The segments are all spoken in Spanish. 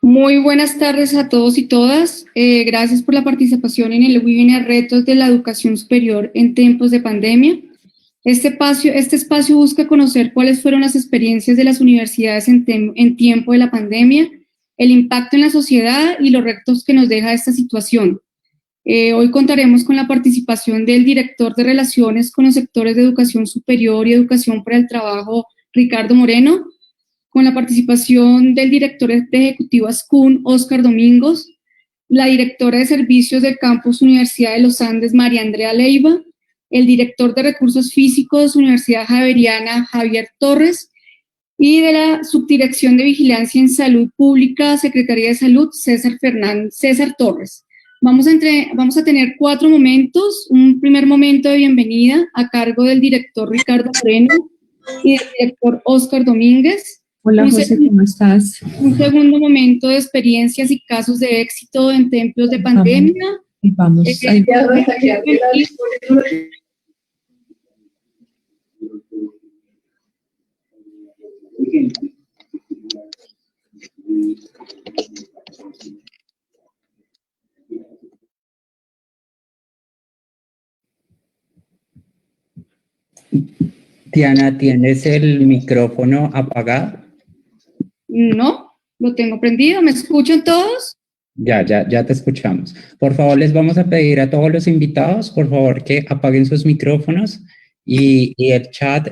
Muy buenas tardes a todos y todas. Gracias por la participación en el webinar Retos de la Educación Superior en tiempos de pandemia. Este espacio busca conocer cuáles fueron las experiencias de las universidades en tiempo de la pandemia, el impacto en la sociedad y los retos que nos deja esta situación. Hoy contaremos con la participación del director de Relaciones con los sectores de educación superior y educación para el trabajo, Ricardo Moreno, con la participación del director de ejecutivo ASCUN, Óscar Domingos, la directora de servicios del campus Universidad de los Andes, María Andrea Leiva, el director de recursos físicos, Universidad Javeriana, Javier Torres, y de la Subdirección de Vigilancia en Salud Pública, Secretaría de Salud, César Torres. Vamos a tener 4 momentos. Un primer momento de bienvenida a cargo del director Ricardo Moreno y del director Óscar Domínguez. Hola José, ¿cómo estás? Un segundo momento de experiencias y casos de éxito en tiempos de pandemia. Vamos. Diana, ¿tienes el micrófono apagado? No, lo tengo prendido. ¿Me escuchan todos? Ya te escuchamos. Por favor, les vamos a pedir a todos los invitados, por favor, que apaguen sus micrófonos y el chat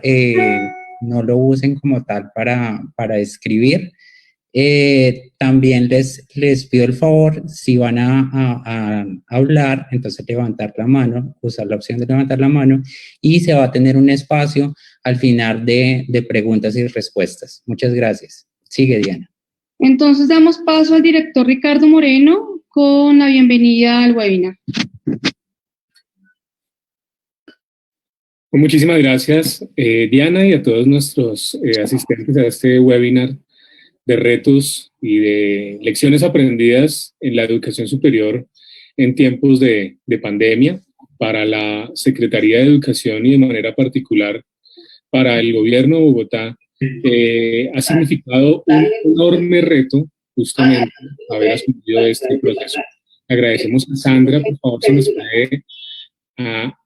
no lo usen como tal para escribir. También les pido el favor, si van a hablar, entonces levantar la mano, usar la opción de levantar la mano, y se va a tener un espacio al final de preguntas y respuestas. Muchas gracias. Sigue, Diana. Entonces damos paso al director Ricardo Moreno con la bienvenida al webinar. Muchísimas gracias, Diana, y a todos nuestros asistentes a este webinar de retos y de lecciones aprendidas en la educación superior en tiempos de pandemia para la Secretaría de Educación y de manera particular para el gobierno de Bogotá. Ha significado un enorme reto justamente haber asumido este proceso. Agradecemos a Sandra, por favor, si nos puede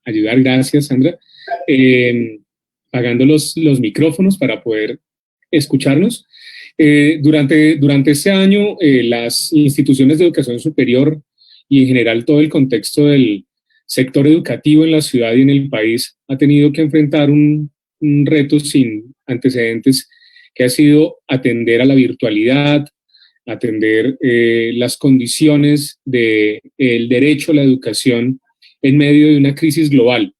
ayudar. Gracias, Sandra. Pagando los micrófonos para poder escucharnos. Durante este año, las instituciones de educación superior y en general todo el contexto del sector educativo en la ciudad y en el país ha tenido que enfrentar un reto sin antecedentes, que ha sido atender a la virtualidad, atender las condiciones del derecho a la educación en medio de una crisis global.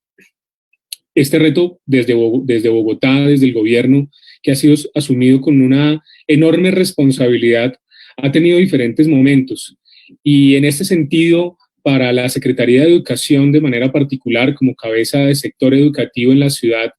Este reto desde Bogotá, desde el gobierno, que ha sido asumido con una enorme responsabilidad, ha tenido diferentes momentos. Y en este sentido, para la Secretaría de Educación de manera particular, como cabeza de sector educativo en la ciudad,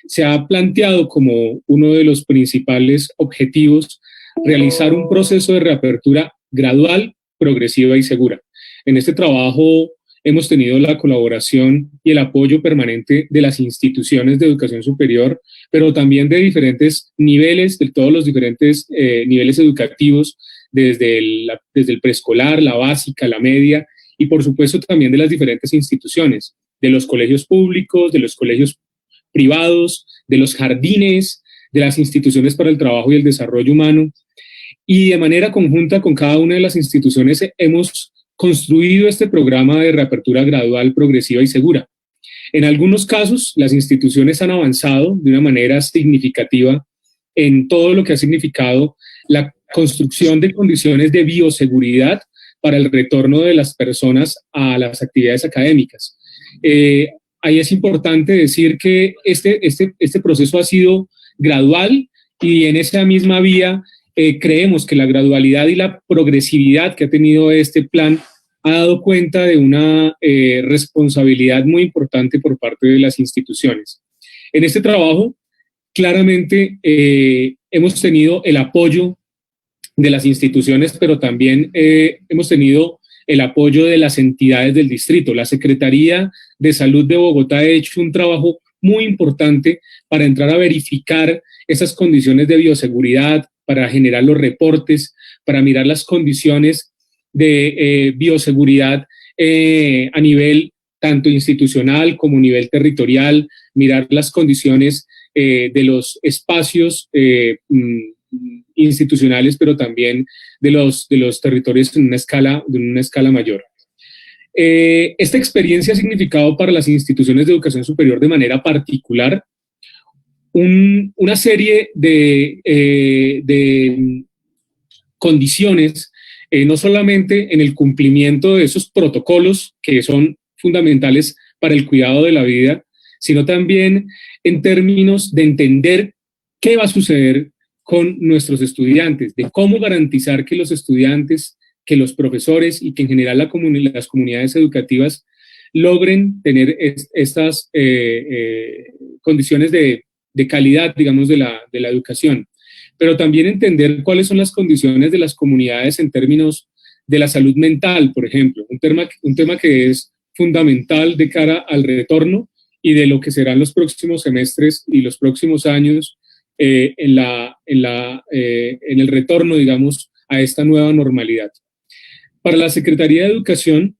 se ha planteado como uno de los principales objetivos realizar un proceso de reapertura gradual, progresiva y segura. En este trabajo hemos tenido la colaboración y el apoyo permanente de las instituciones de educación superior, pero también de diferentes niveles, de todos los diferentes niveles educativos, desde el preescolar, la básica, la media, y por supuesto también de las diferentes instituciones, de los colegios públicos, de los colegios privados, de los jardines, de las instituciones para el trabajo y el desarrollo humano. Y de manera conjunta con cada una de las instituciones hemos construido este programa de reapertura gradual, progresiva y segura. En algunos casos, las instituciones han avanzado de una manera significativa en todo lo que ha significado la construcción de condiciones de bioseguridad para el retorno de las personas a las actividades académicas. Ahí es importante decir que este proceso ha sido gradual y en esa misma vía creemos que la gradualidad y la progresividad que ha tenido este plan ha dado cuenta de una responsabilidad muy importante por parte de las instituciones. En este trabajo, claramente hemos tenido el apoyo de las instituciones, pero también hemos tenido el apoyo de las entidades del distrito. La Secretaría de Salud de Bogotá ha hecho un trabajo muy importante para entrar a verificar esas condiciones de bioseguridad, para generar los reportes, para mirar las condiciones de bioseguridad a nivel tanto institucional como a nivel territorial, mirar las condiciones de los espacios institucionales, pero también de los territorios en una escala mayor. Esta experiencia ha significado para las instituciones de educación superior de manera particular una serie de condiciones, no solamente en el cumplimiento de esos protocolos que son fundamentales para el cuidado de la vida, sino también en términos de entender qué va a suceder con nuestros estudiantes, de cómo garantizar que los estudiantes, que los profesores y que en general las comunidades educativas logren tener estas condiciones de calidad, digamos, de la educación, pero también entender cuáles son las condiciones de las comunidades en términos de la salud mental, por ejemplo, un tema que es fundamental de cara al retorno y de lo que serán los próximos semestres y los próximos años en el retorno, digamos, a esta nueva normalidad. Para la Secretaría de Educación,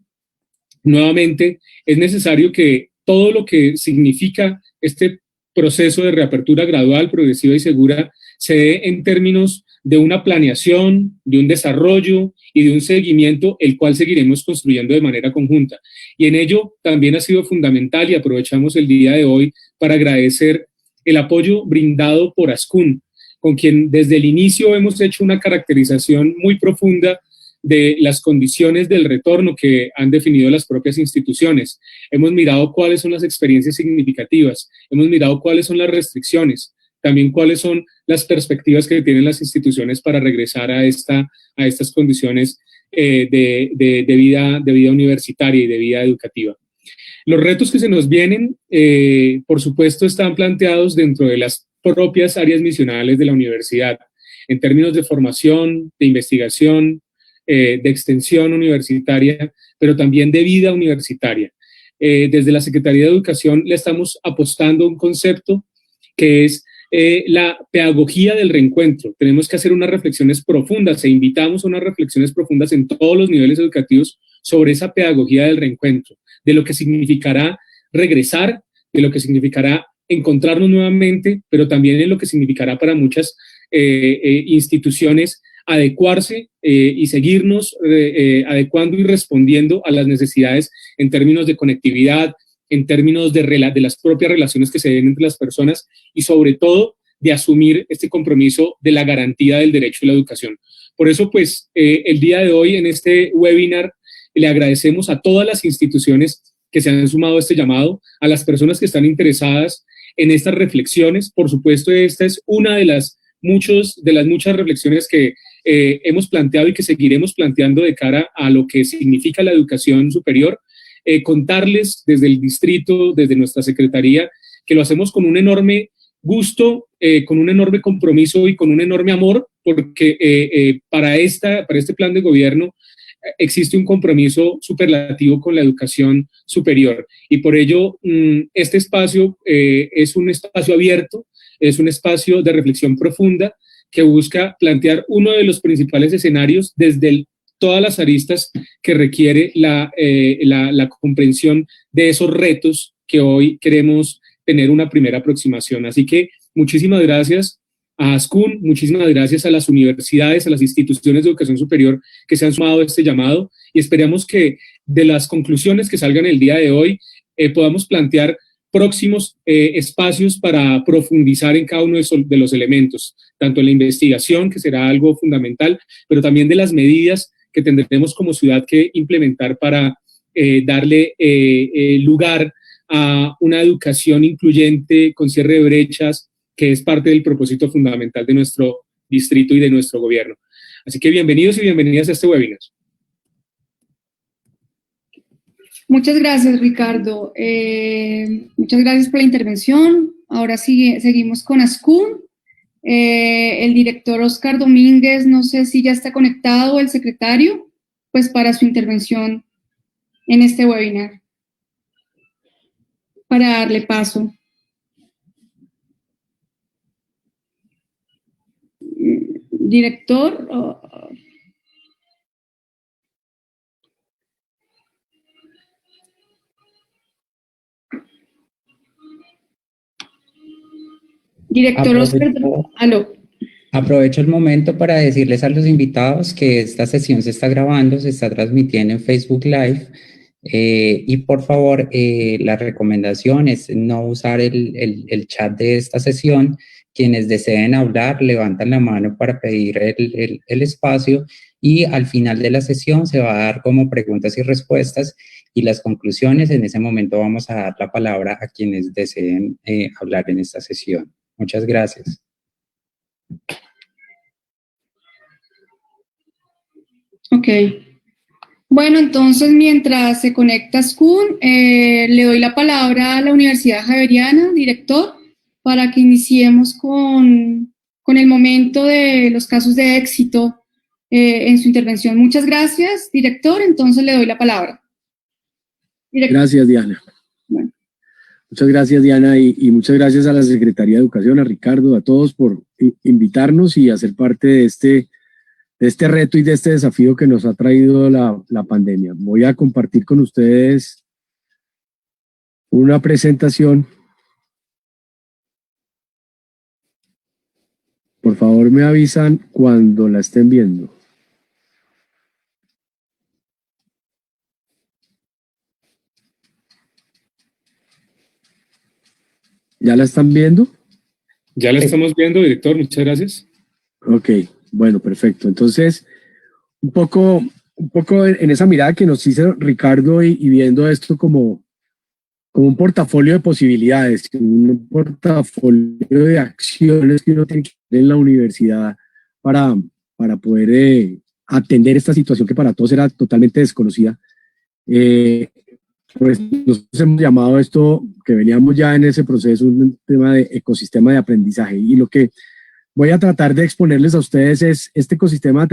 nuevamente, es necesario que todo lo que significa este proceso de reapertura gradual, progresiva y segura se dé en términos de una planeación, de un desarrollo y de un seguimiento, el cual seguiremos construyendo de manera conjunta. Y en ello también ha sido fundamental, y aprovechamos el día de hoy para agradecer el apoyo brindado por ASCUN, con quien desde el inicio hemos hecho una caracterización muy profunda de las condiciones del retorno que han definido las propias instituciones. Hemos mirado cuáles son las experiencias significativas, hemos mirado cuáles son las restricciones, también cuáles son las perspectivas que tienen las instituciones para regresar a estas condiciones de vida universitaria y de vida educativa. Los retos que se nos vienen, por supuesto, están planteados dentro de las propias áreas misionales de la universidad, en términos de formación, de investigación, de extensión universitaria, pero también de vida universitaria. Desde la Secretaría de Educación le estamos apostando a un concepto que es la pedagogía del reencuentro. Tenemos que hacer unas reflexiones profundas e invitamos a unas reflexiones profundas en todos los niveles educativos sobre esa pedagogía del reencuentro, de lo que significará regresar, de lo que significará encontrarnos nuevamente, pero también en lo que significará para muchas instituciones adecuarse y seguirnos adecuando y respondiendo a las necesidades en términos de conectividad, en términos de las propias relaciones que se den entre las personas y sobre todo de asumir este compromiso de la garantía del derecho a la educación. Por eso, pues, el día de hoy en este webinar le agradecemos a todas las instituciones que se han sumado a este llamado, a las personas que están interesadas en estas reflexiones. Por supuesto, esta es una de las muchas reflexiones que hemos planteado y que seguiremos planteando de cara a lo que significa la educación superior. Contarles desde el distrito, desde nuestra secretaría, que lo hacemos con un enorme gusto, con un enorme compromiso y con un enorme amor, porque para este plan de gobierno existe un compromiso superlativo con la educación superior. Y por ello, este espacio es un espacio abierto, es un espacio de reflexión profunda que busca plantear uno de los principales escenarios desde todas las aristas que requiere la comprensión de esos retos que hoy queremos tener una primera aproximación. Así que muchísimas gracias a ASCUN, muchísimas gracias a las universidades, a las instituciones de educación superior que se han sumado a este llamado y esperamos que de las conclusiones que salgan el día de hoy podamos plantear próximos espacios para profundizar en cada uno de los elementos, tanto en la investigación, que será algo fundamental, pero también de las medidas que tendremos como ciudad que implementar para darle lugar a una educación incluyente con cierre de brechas, que es parte del propósito fundamental de nuestro distrito y de nuestro gobierno. Así que bienvenidos y bienvenidas a este webinar. Muchas gracias, Ricardo. Muchas gracias por la intervención. Ahora sí, seguimos con ASCUN. El director Oscar Domínguez, no sé si ya está conectado, el secretario, pues para su intervención en este webinar. Para darle paso. Director, Director Oscar, aló. Aprovecho el momento para decirles a los invitados que esta sesión se está grabando, se está transmitiendo en Facebook Live, y por favor, la recomendación es no usar el chat de esta sesión. Quienes deseen hablar levantan la mano para pedir el espacio, y al final de la sesión se va a dar como preguntas y respuestas y las conclusiones. En ese momento vamos a dar la palabra a quienes deseen hablar en esta sesión. Muchas gracias. Ok. Bueno, entonces mientras se conecta Skun, le doy la palabra a la Universidad Javeriana, director, para que iniciemos con el momento de los casos de éxito en su intervención. Muchas gracias, director. Entonces le doy la palabra. Director. Gracias, Diana. Bueno. Muchas gracias, Diana, y muchas gracias a la Secretaría de Educación, a Ricardo, a todos por invitarnos y hacer parte de este reto y de este desafío que nos ha traído la pandemia. Voy a compartir con ustedes una presentación. Por favor, me avisan cuando la estén viendo. ¿Ya la están viendo? Ya la estamos viendo, director, muchas gracias. Ok, bueno, perfecto. Entonces, un poco en esa mirada que nos hizo Ricardo y viendo esto como un portafolio de posibilidades, un portafolio de acciones que uno tiene que hacer en la universidad para poder atender esta situación que para todos era totalmente desconocida. Pues nosotros hemos llamado esto, que veníamos ya en ese proceso, un tema de ecosistema de aprendizaje, y lo que voy a tratar de exponerles a ustedes es este ecosistema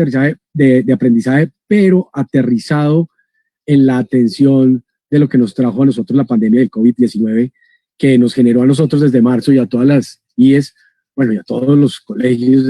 de aprendizaje, pero aterrizado en la atención de lo que nos trajo a nosotros la pandemia del COVID-19, que nos generó a nosotros desde marzo y a todas las IES, bueno, y a todos los colegios,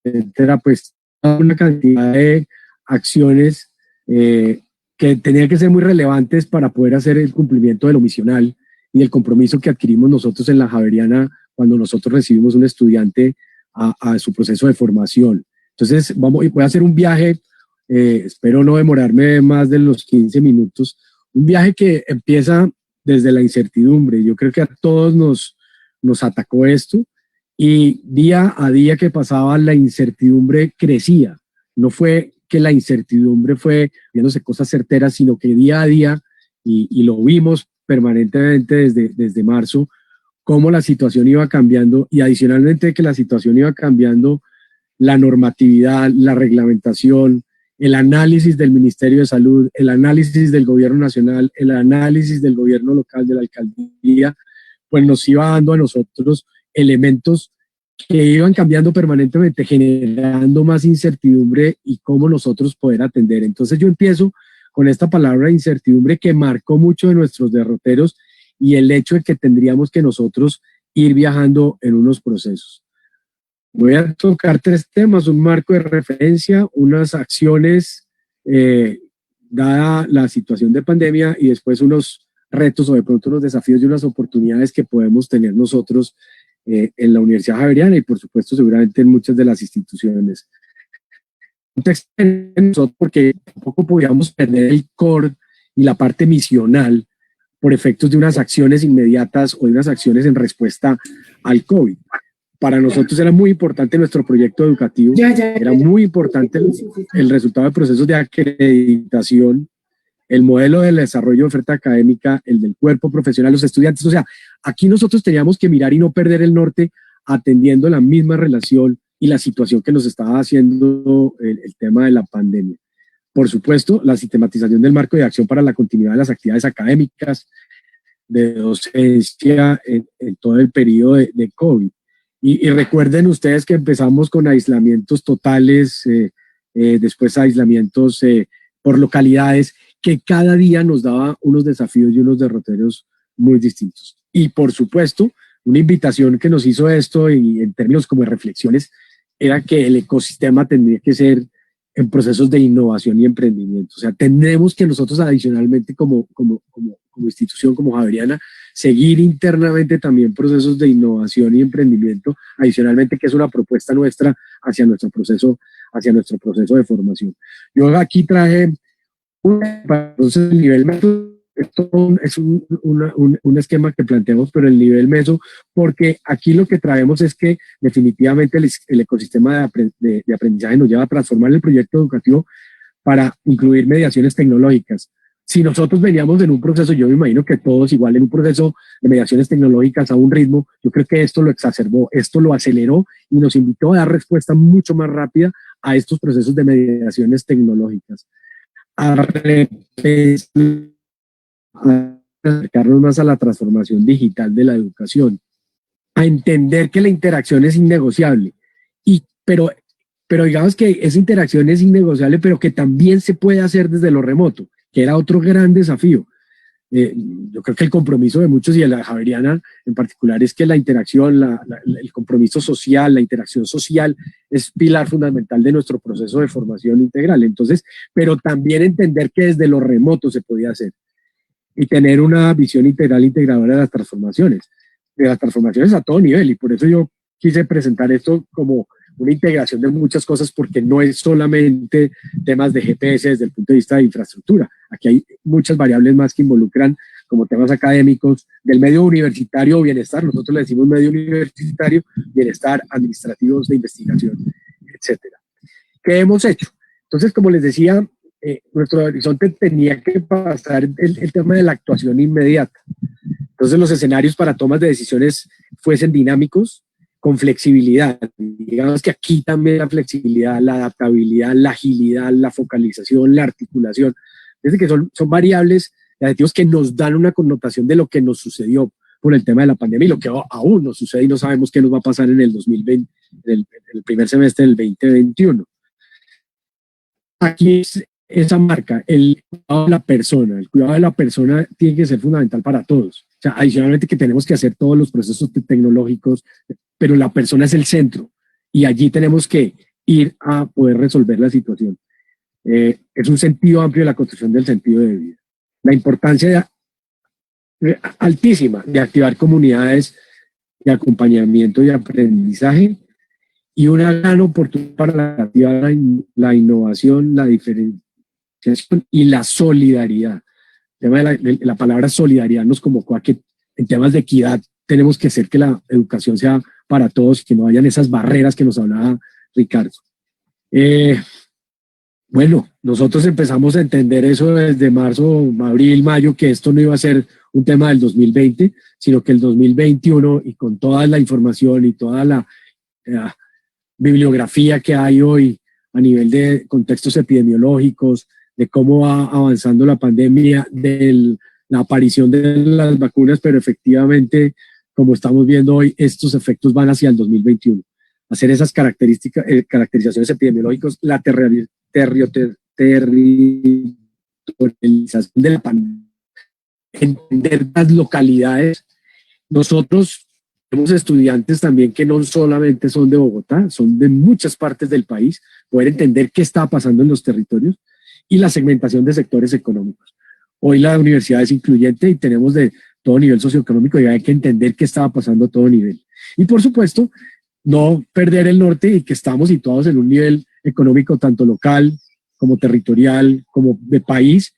etcétera, pues una cantidad de acciones que tenían que ser muy relevantes para poder hacer el cumplimiento de lo misional y el compromiso que adquirimos nosotros en la Javeriana cuando nosotros recibimos un estudiante a su proceso de formación. Entonces, voy a hacer un viaje, espero no demorarme más de los 15 minutos, un viaje que empieza desde la incertidumbre. Yo creo que a todos nos atacó esto, y día a día que pasaba la incertidumbre crecía. No fue que la incertidumbre fue viéndose cosas certeras, sino que día a día, y lo vimos permanentemente desde marzo, cómo la situación iba cambiando, y adicionalmente que la situación iba cambiando, la normatividad, la reglamentación, el análisis del Ministerio de Salud, el análisis del Gobierno Nacional, el análisis del Gobierno Local, de la Alcaldía, pues nos iba dando a nosotros elementos que iban cambiando permanentemente, generando más incertidumbre y cómo nosotros poder atender. Entonces yo empiezo con esta palabra incertidumbre que marcó mucho de nuestros derroteros, y el hecho de que tendríamos que nosotros ir viajando en unos procesos. Voy a tocar 3 temas: un marco de referencia, unas acciones dada la situación de pandemia, y después unos retos o de pronto unos desafíos y unas oportunidades que podemos tener nosotros en la Universidad Javeriana y por supuesto seguramente en muchas de las instituciones. Porque tampoco podíamos perder el core y la parte misional por efectos de unas acciones inmediatas o de unas acciones en respuesta al COVID. Para nosotros era muy importante nuestro proyecto educativo, era muy importante el resultado de procesos de acreditación, el modelo del desarrollo de oferta académica, el del cuerpo profesional, los estudiantes. O sea, aquí nosotros teníamos que mirar y no perder el norte, atendiendo la misma relación y la situación que nos estaba haciendo el tema de la pandemia. Por supuesto, la sistematización del marco de acción para la continuidad de las actividades académicas, de docencia en todo el periodo de COVID. Y recuerden ustedes que empezamos con aislamientos totales, después aislamientos por localidades, que cada día nos daba unos desafíos y unos derroteros muy distintos. Y por supuesto, una invitación que nos hizo esto, y en términos como de reflexiones, era que el ecosistema tendría que ser en procesos de innovación y emprendimiento. O sea, tenemos que nosotros adicionalmente como institución, como Javeriana, seguir internamente también procesos de innovación y emprendimiento, adicionalmente que es una propuesta nuestra hacia nuestro proceso de formación. Yo aquí traje entonces el nivel meso. Esto es un esquema que planteamos, pero el nivel meso, porque aquí lo que traemos es que definitivamente el ecosistema de aprendizaje nos lleva a transformar el proyecto educativo para incluir mediaciones tecnológicas. Si nosotros veníamos en un proceso, yo me imagino que todos igual en un proceso de mediaciones tecnológicas a un ritmo, yo creo que esto lo exacerbó, esto lo aceleró y nos invitó a dar respuesta mucho más rápida a estos procesos de mediaciones tecnológicas. A acercarnos más a la transformación digital de la educación, a entender que la interacción es innegociable, pero digamos que esa interacción es innegociable, pero que también se puede hacer desde lo remoto, que era otro gran desafío. Yo creo que el compromiso de muchos y de la Javeriana en particular es que la interacción, el compromiso social, la interacción social es pilar fundamental de nuestro proceso de formación integral. Entonces, pero también entender que desde lo remoto se podía hacer y tener una visión integral integradora de las transformaciones a todo nivel. Y por eso yo quise presentar esto como una integración de muchas cosas, porque no es solamente temas de GPS desde el punto de vista de infraestructura. Aquí hay muchas variables más que involucran como temas académicos, del medio universitario o bienestar, nosotros le decimos medio universitario, bienestar, administrativos de investigación, etcétera. ¿Qué hemos hecho? Entonces, como les decía, nuestro horizonte tenía que pasar el tema de la actuación inmediata. Entonces, los escenarios para tomas de decisiones fuesen dinámicos, con flexibilidad. Digamos que aquí también la flexibilidad, la adaptabilidad, la agilidad, la focalización, la articulación, es que son variables de adjetivos que nos dan una connotación de lo que nos sucedió por el tema de la pandemia y lo que aún nos sucede y no sabemos qué nos va a pasar en el 2020, en el primer semestre del 2021. Aquí es esa marca, el cuidado de la persona. El cuidado de la persona tiene que ser fundamental para todos. O sea, adicionalmente que tenemos que hacer todos los procesos tecnológicos, pero la persona es el centro y allí tenemos que ir a poder resolver la situación. Es un sentido amplio de la construcción del sentido de vida. La importancia altísima de activar comunidades de acompañamiento y aprendizaje y una gran oportunidad para activar la innovación, la diferenciación y la solidaridad. El tema de la palabra solidaridad nos convocó a que en temas de equidad tenemos que hacer que la educación sea para todos y que no hayan esas barreras que nos hablaba Ricardo. Bueno, nosotros empezamos a entender eso desde marzo, abril, mayo, que esto no iba a ser un tema del 2020, sino que el 2021 y con toda la información y toda la bibliografía que hay hoy a nivel de contextos epidemiológicos, de cómo va avanzando la pandemia, de la aparición de las vacunas, pero efectivamente, como estamos viendo hoy, estos efectos van hacia el 2021. Hacer esas caracterizaciones epidemiológicas, la territorialización de la pandemia, entender las localidades. Nosotros tenemos estudiantes también que no solamente son de Bogotá, son de muchas partes del país, poder entender qué está pasando en los territorios y la segmentación de sectores económicos. Hoy la universidad es incluyente y tenemos de todo nivel socioeconómico y hay que entender qué estaba pasando a todo nivel. Y por supuesto, no perder el norte y que estamos situados en un nivel económico tanto local como territorial, como de país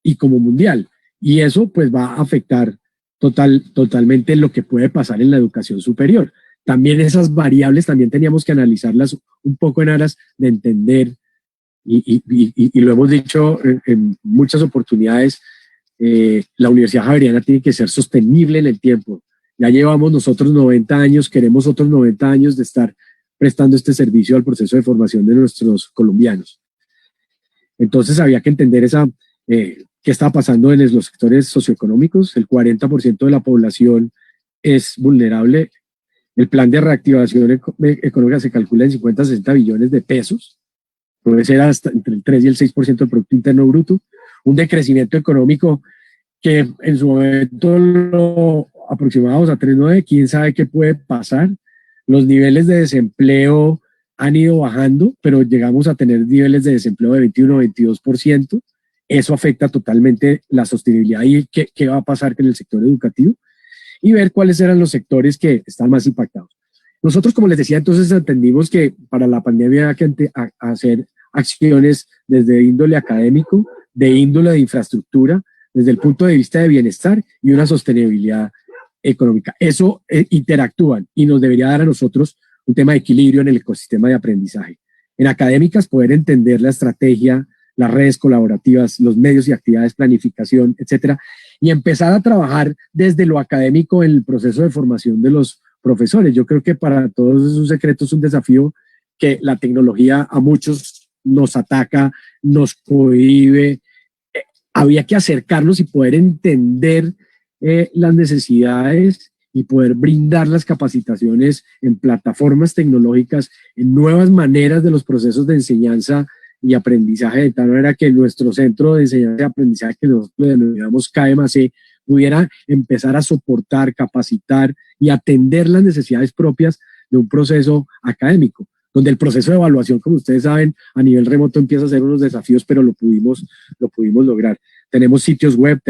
y como mundial. Y eso pues va a afectar totalmente lo que puede pasar en la educación superior. También esas variables también teníamos que analizarlas un poco en aras de entender y lo hemos dicho en muchas oportunidades, la Universidad Javeriana tiene que ser sostenible en el tiempo. Ya llevamos nosotros 90 años, queremos otros 90 años de estar prestando este servicio al proceso de formación de nuestros colombianos. Entonces había que entender qué está pasando en los sectores socioeconómicos. El 40% de la población es vulnerable. El plan de reactivación económica se calcula en 50 a 60 billones de pesos. Puede ser hasta entre el 3 y el 6% del Producto Interno Bruto. Un decrecimiento económico que en su momento lo aproximábamos a 3,9, quién sabe qué puede pasar. Los niveles de desempleo han ido bajando, pero llegamos a tener niveles de desempleo de 21-22%, eso afecta totalmente la sostenibilidad y qué va a pasar con el sector educativo, y ver cuáles eran los sectores que están más impactados. Nosotros, como les decía, entonces entendimos que para la pandemia había que hacer acciones desde índole académico, de índole de infraestructura, desde el punto de vista de bienestar y una sostenibilidad económica. Eso interactúan y nos debería dar a nosotros un tema de equilibrio en el ecosistema de aprendizaje. En académicas, poder entender la estrategia, las redes colaborativas, los medios y actividades, planificación, etcétera, y empezar a trabajar desde lo académico en el proceso de formación de los profesores. Yo creo que para todos esos secretos es un desafío que la tecnología a muchos nos ataca, nos cohíbe. Había que acercarnos y poder entender las necesidades y poder brindar las capacitaciones en plataformas tecnológicas, en nuevas maneras de los procesos de enseñanza y aprendizaje, de tal manera que nuestro centro de enseñanza y aprendizaje, que nosotros denominamos KMAC, pudiera empezar a soportar, capacitar y atender las necesidades propias de un proceso académico, donde el proceso de evaluación, como ustedes saben, a nivel remoto empieza a ser unos desafíos, pero lo pudimos lograr. Tenemos sitios web,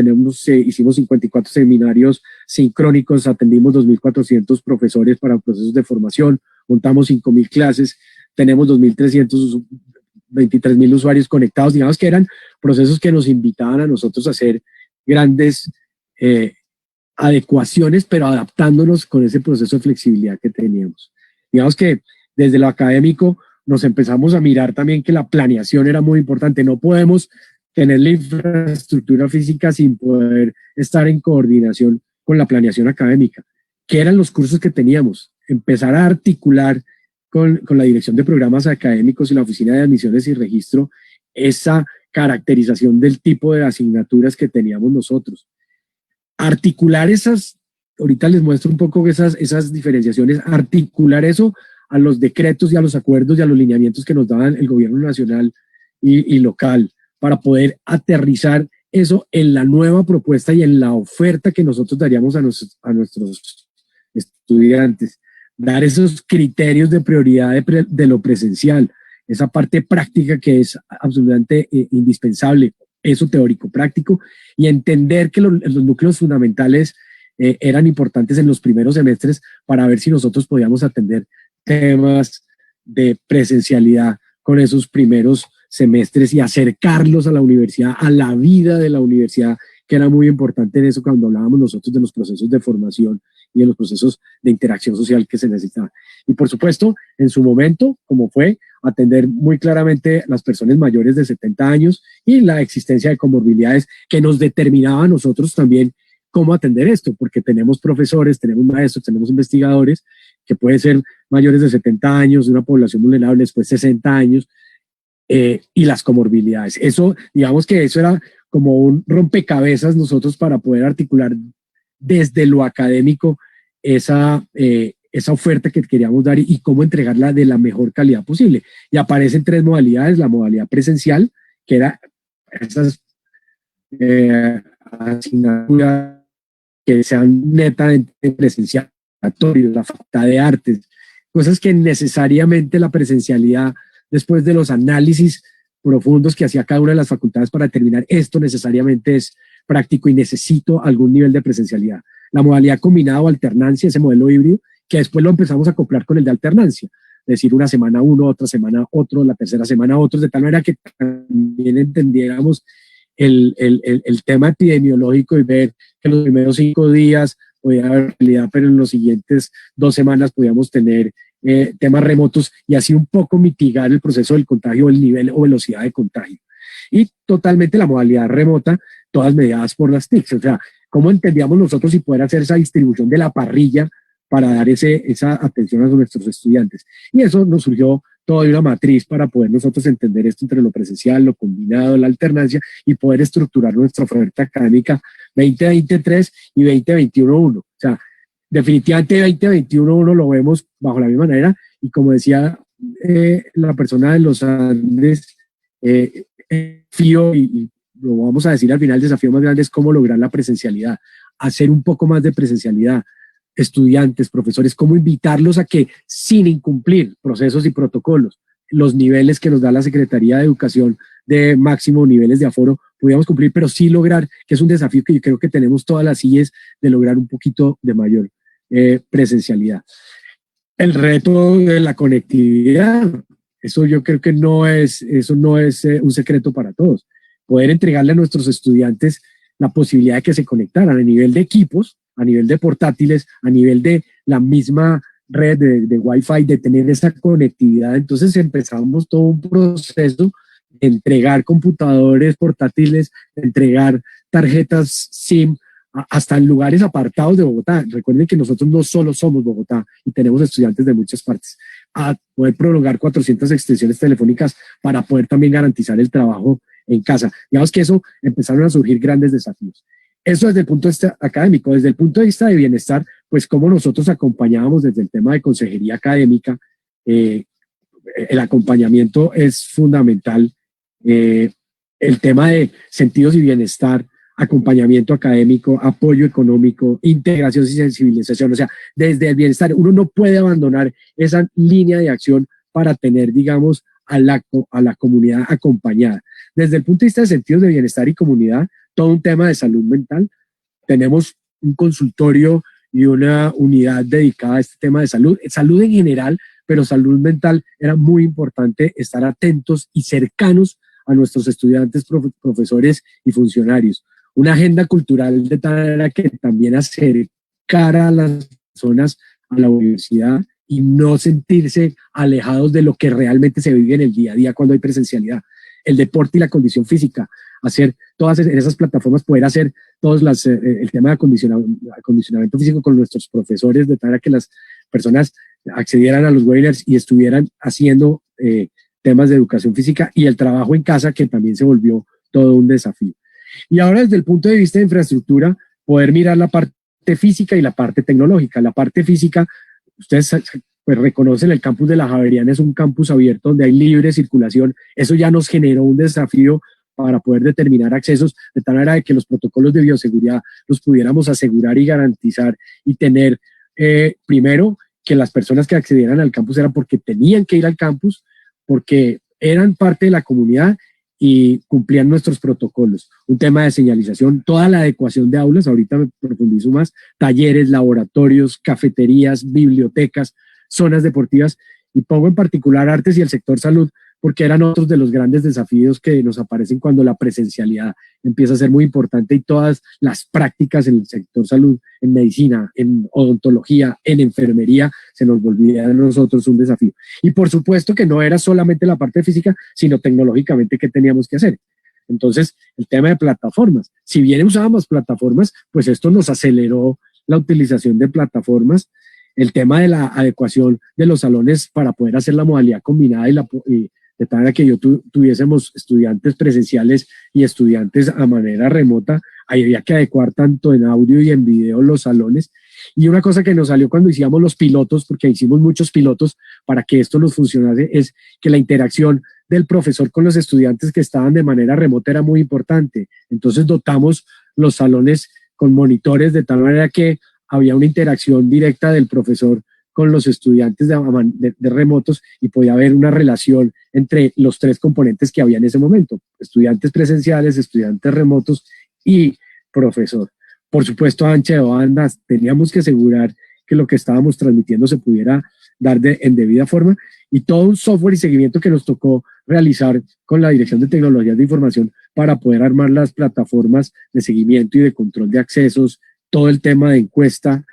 hicimos 54 seminarios sincrónicos, atendimos 2.400 profesores para procesos de formación, montamos 5.000 clases, tenemos 23.000 usuarios conectados. Digamos que eran procesos que nos invitaban a nosotros a hacer grandes adecuaciones, pero adaptándonos con ese proceso de flexibilidad que teníamos. Digamos que desde lo académico nos empezamos a mirar también que la planeación era muy importante. No podemos tener la infraestructura física sin poder estar en coordinación con la planeación académica. ¿Qué eran los cursos que teníamos? Empezar a articular con la dirección de programas académicos y la oficina de admisiones y registro esa caracterización del tipo de asignaturas que teníamos nosotros. Articular esas, ahorita les muestro un poco esas diferenciaciones, articular eso a los decretos y a los acuerdos y a los lineamientos que nos daban el gobierno nacional y local, para poder aterrizar eso en la nueva propuesta y en la oferta que nosotros daríamos a nuestros estudiantes. Dar esos criterios de prioridad de lo presencial, esa parte práctica que es absolutamente indispensable, eso teórico-práctico, y entender que los núcleos fundamentales eran importantes en los primeros semestres para ver si nosotros podíamos atender temas de presencialidad con esos primeros semestres y acercarlos a la universidad, a la vida de la universidad, que era muy importante en eso cuando hablábamos nosotros de los procesos de formación y de los procesos de interacción social que se necesitaban. Y por supuesto, en su momento, como fue, atender muy claramente las personas mayores de 70 años y la existencia de comorbilidades que nos determinaba a nosotros también cómo atender esto, porque tenemos profesores, tenemos maestros, tenemos investigadores que pueden ser mayores de 70 años, de una población vulnerable, después 60 años, y las comorbilidades. Eso, digamos que eso era como un rompecabezas nosotros para poder articular desde lo académico esa oferta que queríamos dar y cómo entregarla de la mejor calidad posible. Y aparecen 3 modalidades: la modalidad presencial, que era esas asignaturas que sean netamente presenciales, la facultad de artes, cosas que necesariamente la presencialidad, después de los análisis profundos que hacía cada una de las facultades para determinar esto necesariamente es práctico y necesito algún nivel de presencialidad. La modalidad combinada o alternancia, ese modelo híbrido, que después lo empezamos a acoplar con el de alternancia, es decir, una semana uno, otra semana otro, la tercera semana otros, de tal manera que también entendiéramos el tema epidemiológico y ver que los primeros 5 días podía haber realidad, pero en los siguientes 2 semanas podíamos tener temas remotos y así un poco mitigar el proceso del contagio, el nivel o velocidad de contagio. Y totalmente la modalidad remota, todas mediadas por las TICs. O sea, ¿cómo entendíamos nosotros y poder hacer esa distribución de la parrilla para dar esa atención a nuestros estudiantes? Y eso nos surgió toda una matriz para poder nosotros entender esto entre lo presencial, lo combinado, la alternancia y poder estructurar nuestra oferta académica 2023 y 2021-1. O sea, definitivamente 2021-1 lo vemos bajo la misma manera y como decía la persona de los Andes, y lo vamos a decir al final, el desafío más grande es cómo lograr la presencialidad, hacer un poco más de presencialidad. Estudiantes, profesores, cómo invitarlos a que sin incumplir procesos y protocolos, los niveles que nos da la Secretaría de Educación de máximo niveles de aforo, pudiéramos cumplir, pero sí lograr, que es un desafío que yo creo que tenemos todas las IES, de lograr un poquito de mayor presencialidad. El reto de la conectividad, eso yo creo que no es un secreto para todos. Poder entregarle a nuestros estudiantes la posibilidad de que se conectaran a nivel de equipos, a nivel de portátiles, a nivel de la misma red de Wi-Fi, de tener esa conectividad. Entonces empezamos todo un proceso de entregar computadores portátiles, de entregar tarjetas SIM, hasta en lugares apartados de Bogotá. Recuerden que nosotros no solo somos Bogotá y tenemos estudiantes de muchas partes, a poder prolongar 400 extensiones telefónicas para poder también garantizar el trabajo en casa. Digamos que eso empezaron a surgir grandes desafíos. Eso desde el punto de vista académico. Desde el punto de vista de bienestar, pues cómo nosotros acompañábamos desde el tema de consejería académica. El acompañamiento es fundamental. El tema de sentidos y bienestar, acompañamiento académico, apoyo económico, integración y sensibilización. O sea, desde el bienestar, uno no puede abandonar esa línea de acción para tener, digamos, a la comunidad acompañada. Desde el punto de vista de sentidos de bienestar y comunidad, todo un tema de salud mental. Tenemos un consultorio y una unidad dedicada a este tema de salud en general, pero salud mental era muy importante estar atentos y cercanos a nuestros estudiantes, profesores y funcionarios. Una agenda cultural de tal manera que también acercara a las personas a la universidad y no sentirse alejados de lo que realmente se vive en el día a día cuando hay presencialidad. El deporte y la condición física, hacer todas esas plataformas, poder hacer todos el tema de acondicionamiento físico con nuestros profesores, de tal manera que las personas accedieran a los webinars y estuvieran haciendo temas de educación física, y el trabajo en casa, que también se volvió todo un desafío. Y ahora, desde el punto de vista de infraestructura, poder mirar la parte física y la parte tecnológica. La parte física, ustedes pues reconocen, el campus de la Javeriana es un campus abierto donde hay libre circulación. Eso ya nos generó un desafío para poder determinar accesos, de tal manera de que los protocolos de bioseguridad los pudiéramos asegurar y garantizar, y tener, primero, que las personas que accedieran al campus eran porque tenían que ir al campus, porque eran parte de la comunidad y cumplían nuestros protocolos. Un tema de señalización, toda la adecuación de aulas, ahorita me profundizo más, talleres, laboratorios, cafeterías, bibliotecas, zonas deportivas, y pongo en particular artes y el sector salud, porque eran otros de los grandes desafíos que nos aparecen cuando la presencialidad empieza a ser muy importante y todas las prácticas en el sector salud, en medicina, en odontología, en enfermería, se nos volvía a nosotros un desafío. Y por supuesto que no era solamente la parte física, sino tecnológicamente qué teníamos que hacer. Entonces, el tema de plataformas. Si bien usábamos plataformas, pues esto nos aceleró la utilización de plataformas. El tema de la adecuación de los salones para poder hacer la modalidad combinada y de tal manera que tuviésemos estudiantes presenciales y estudiantes a manera remota, había que adecuar tanto en audio y en video los salones. Y una cosa que nos salió cuando hicimos los pilotos, porque hicimos muchos pilotos para que esto nos funcionase, es que la interacción del profesor con los estudiantes que estaban de manera remota era muy importante. Entonces dotamos los salones con monitores de tal manera que había una interacción directa del profesor con los estudiantes de remotos, y podía haber una relación entre los tres componentes que había en ese momento: estudiantes presenciales, estudiantes remotos y profesor. Por supuesto, ancha de banda, teníamos que asegurar que lo que estábamos transmitiendo se pudiera dar en debida forma, y todo un software y seguimiento que nos tocó realizar con la Dirección de Tecnologías de Información para poder armar las plataformas de seguimiento y de control de accesos, todo el tema de encuesta,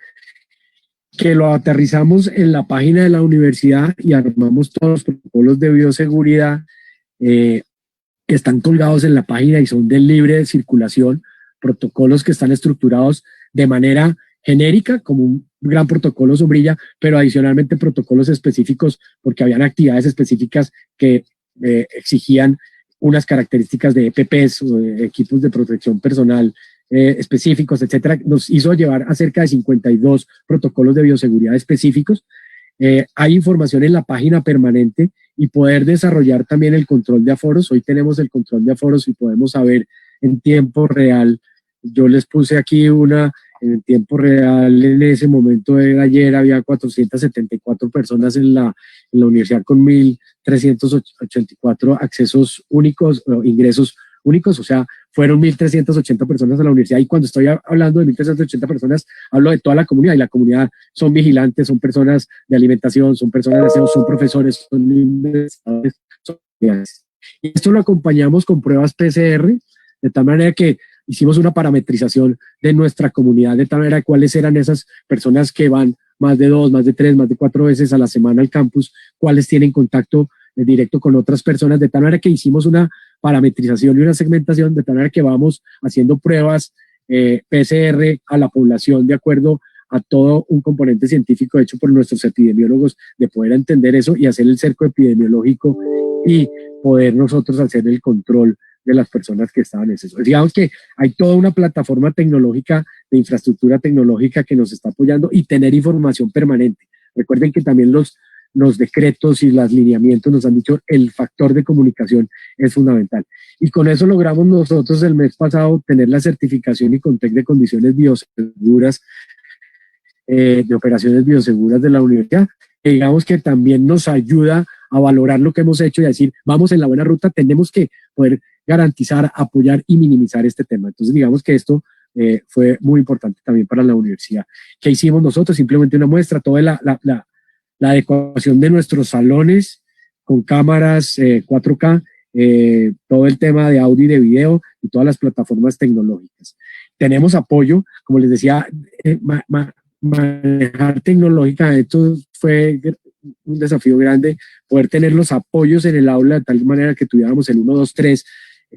que lo aterrizamos en la página de la universidad y armamos todos los protocolos de bioseguridad que están colgados en la página y son de libre circulación, protocolos que están estructurados de manera genérica, como un gran protocolo sombrilla, pero adicionalmente protocolos específicos, porque habían actividades específicas que exigían unas características de EPPs o de equipos de protección personal específicos, etcétera. Nos hizo llevar a cerca de 52 protocolos de bioseguridad específicos. Hay información en la página permanente, y poder desarrollar también el control de aforos. Hoy tenemos el control de aforos y podemos saber en tiempo real. Yo les puse aquí en tiempo real, en ese momento de ayer había 474 personas en la universidad con 1.384 accesos únicos o ingresos únicos, o sea, fueron 1.380 personas a la universidad, y cuando estoy hablando de 1.380 personas, hablo de toda la comunidad, y la comunidad son vigilantes, son personas de alimentación, son personas de aseo, son profesores, son investigadores, son estudiantes. Y esto lo acompañamos con pruebas PCR, de tal manera que hicimos una parametrización de nuestra comunidad, de tal manera cuáles eran esas personas que van más de 2, más de 3, más de 4 veces a la semana al campus, cuáles tienen contacto directo con otras personas, de tal manera que hicimos una parametrización y una segmentación, de tal manera que vamos haciendo pruebas PCR a la población de acuerdo a todo un componente científico hecho por nuestros epidemiólogos, de poder entender eso y hacer el cerco epidemiológico y poder nosotros hacer el control de las personas que estaban en eso. Digamos que hay toda una plataforma tecnológica, de infraestructura tecnológica que nos está apoyando, y tener información permanente. Recuerden que también los decretos y los lineamientos nos han dicho el factor de comunicación es fundamental. Y con eso logramos nosotros el mes pasado tener la certificación y Contec de condiciones bioseguras, de operaciones bioseguras de la universidad, que digamos que también nos ayuda a valorar lo que hemos hecho y a decir, vamos en la buena ruta, tenemos que poder garantizar, apoyar y minimizar este tema. Entonces, digamos que esto fue muy importante también para la universidad. ¿Qué hicimos nosotros? Simplemente una muestra, toda la adecuación de nuestros salones con cámaras 4K, todo el tema de audio y de video y todas las plataformas tecnológicas. Tenemos apoyo, como les decía, manejar tecnológica, esto fue un desafío grande, poder tener los apoyos en el aula de tal manera que tuviéramos el 1, 2, 3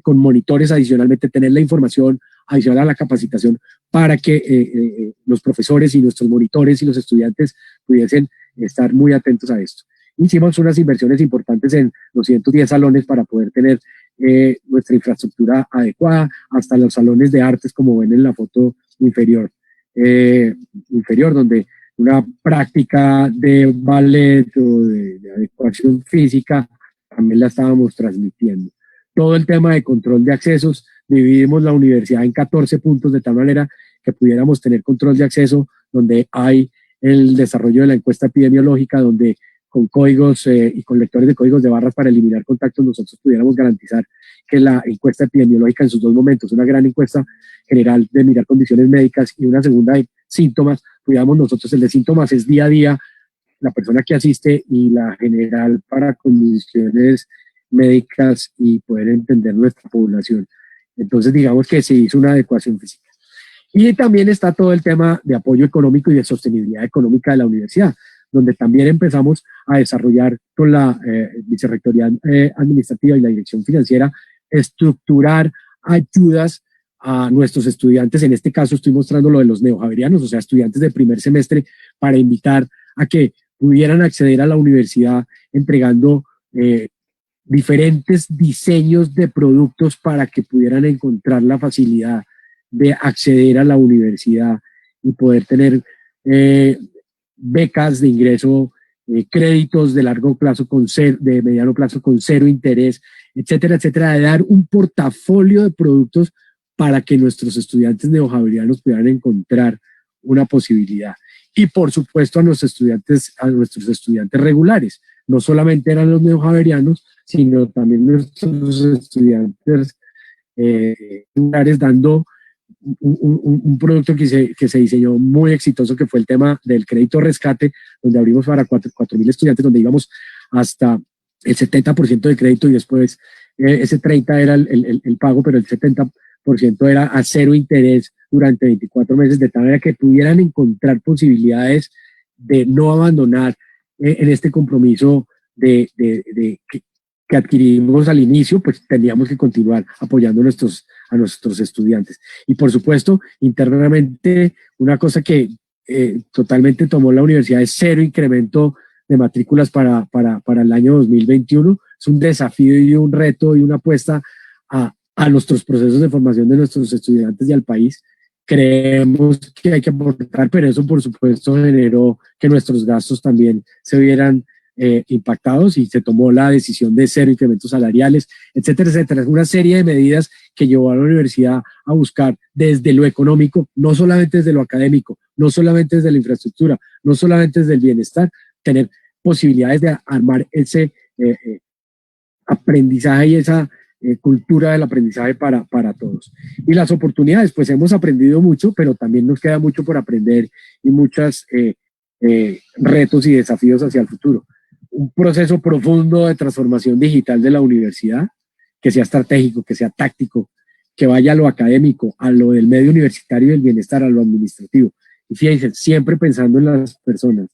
con monitores, adicionalmente tener la información adicional a la capacitación para que los profesores y nuestros monitores y los estudiantes pudiesen estar muy atentos a esto. Hicimos unas inversiones importantes en los 110 salones para poder tener nuestra infraestructura adecuada, hasta los salones de artes, como ven en la foto inferior, donde una práctica de ballet o de adecuación física también la estábamos transmitiendo. Todo el tema de control de accesos, dividimos la universidad en 14 puntos de tal manera que pudiéramos tener control de acceso, donde hay el desarrollo de la encuesta epidemiológica, donde con códigos y con lectores de códigos de barras para eliminar contactos nosotros pudiéramos garantizar que la encuesta epidemiológica en sus dos momentos, una gran encuesta general de mirar condiciones médicas y una segunda de síntomas, pudiéramos nosotros, el de síntomas es día a día, la persona que asiste, y la general para condiciones médicas y poder entender nuestra población. Entonces digamos que se hizo una adecuación física. Y también está todo el tema de apoyo económico y de sostenibilidad económica de la universidad, donde también empezamos a desarrollar con la Vicerrectoría Administrativa y la Dirección Financiera, estructurar ayudas a nuestros estudiantes. En este caso estoy mostrando lo de los neojaverianos, o sea, estudiantes de primer semestre, para invitar a que pudieran acceder a la universidad entregando diferentes diseños de productos para que pudieran encontrar la facilidad de acceder a la universidad y poder tener becas de ingreso, créditos de largo plazo de mediano plazo con 0 interés, etcétera, etcétera, de dar un portafolio de productos para que nuestros estudiantes neojaverianos pudieran encontrar una posibilidad. Y por supuesto a nuestros estudiantes regulares. No solamente eran los neojaverianos, sino también nuestros estudiantes regulares, dando un producto que se diseñó muy exitoso, que fue el tema del crédito rescate, donde abrimos para 4.000 estudiantes, donde íbamos hasta el 70% de crédito y después ese 30% era el pago, pero el 70% era a 0 interés durante 24 meses, de tal manera que pudieran encontrar posibilidades de no abandonar en este compromiso que adquirimos al inicio, pues teníamos que continuar apoyando a nuestros estudiantes. Y por supuesto, internamente, una cosa que totalmente tomó la universidad es 0 incremento de matrículas para el año 2021. Es un desafío y un reto y una apuesta a nuestros procesos de formación de nuestros estudiantes y al país. Creemos que hay que aportar, pero eso por supuesto generó que nuestros gastos también se vieran impactados, y se tomó la decisión de 0 incrementos salariales, etcétera, etcétera. Es una serie de medidas que llevó a la universidad a buscar desde lo económico, no solamente desde lo académico, no solamente desde la infraestructura, no solamente desde el bienestar, tener posibilidades de armar ese aprendizaje y esa cultura del aprendizaje para todos. Y las oportunidades, pues hemos aprendido mucho, pero también nos queda mucho por aprender y muchos retos y desafíos hacia el futuro. Un proceso profundo de transformación digital de la universidad, que sea estratégico, que sea táctico, que vaya a lo académico, a lo del medio universitario y del bienestar, a lo administrativo. Y fíjense, siempre pensando en las personas.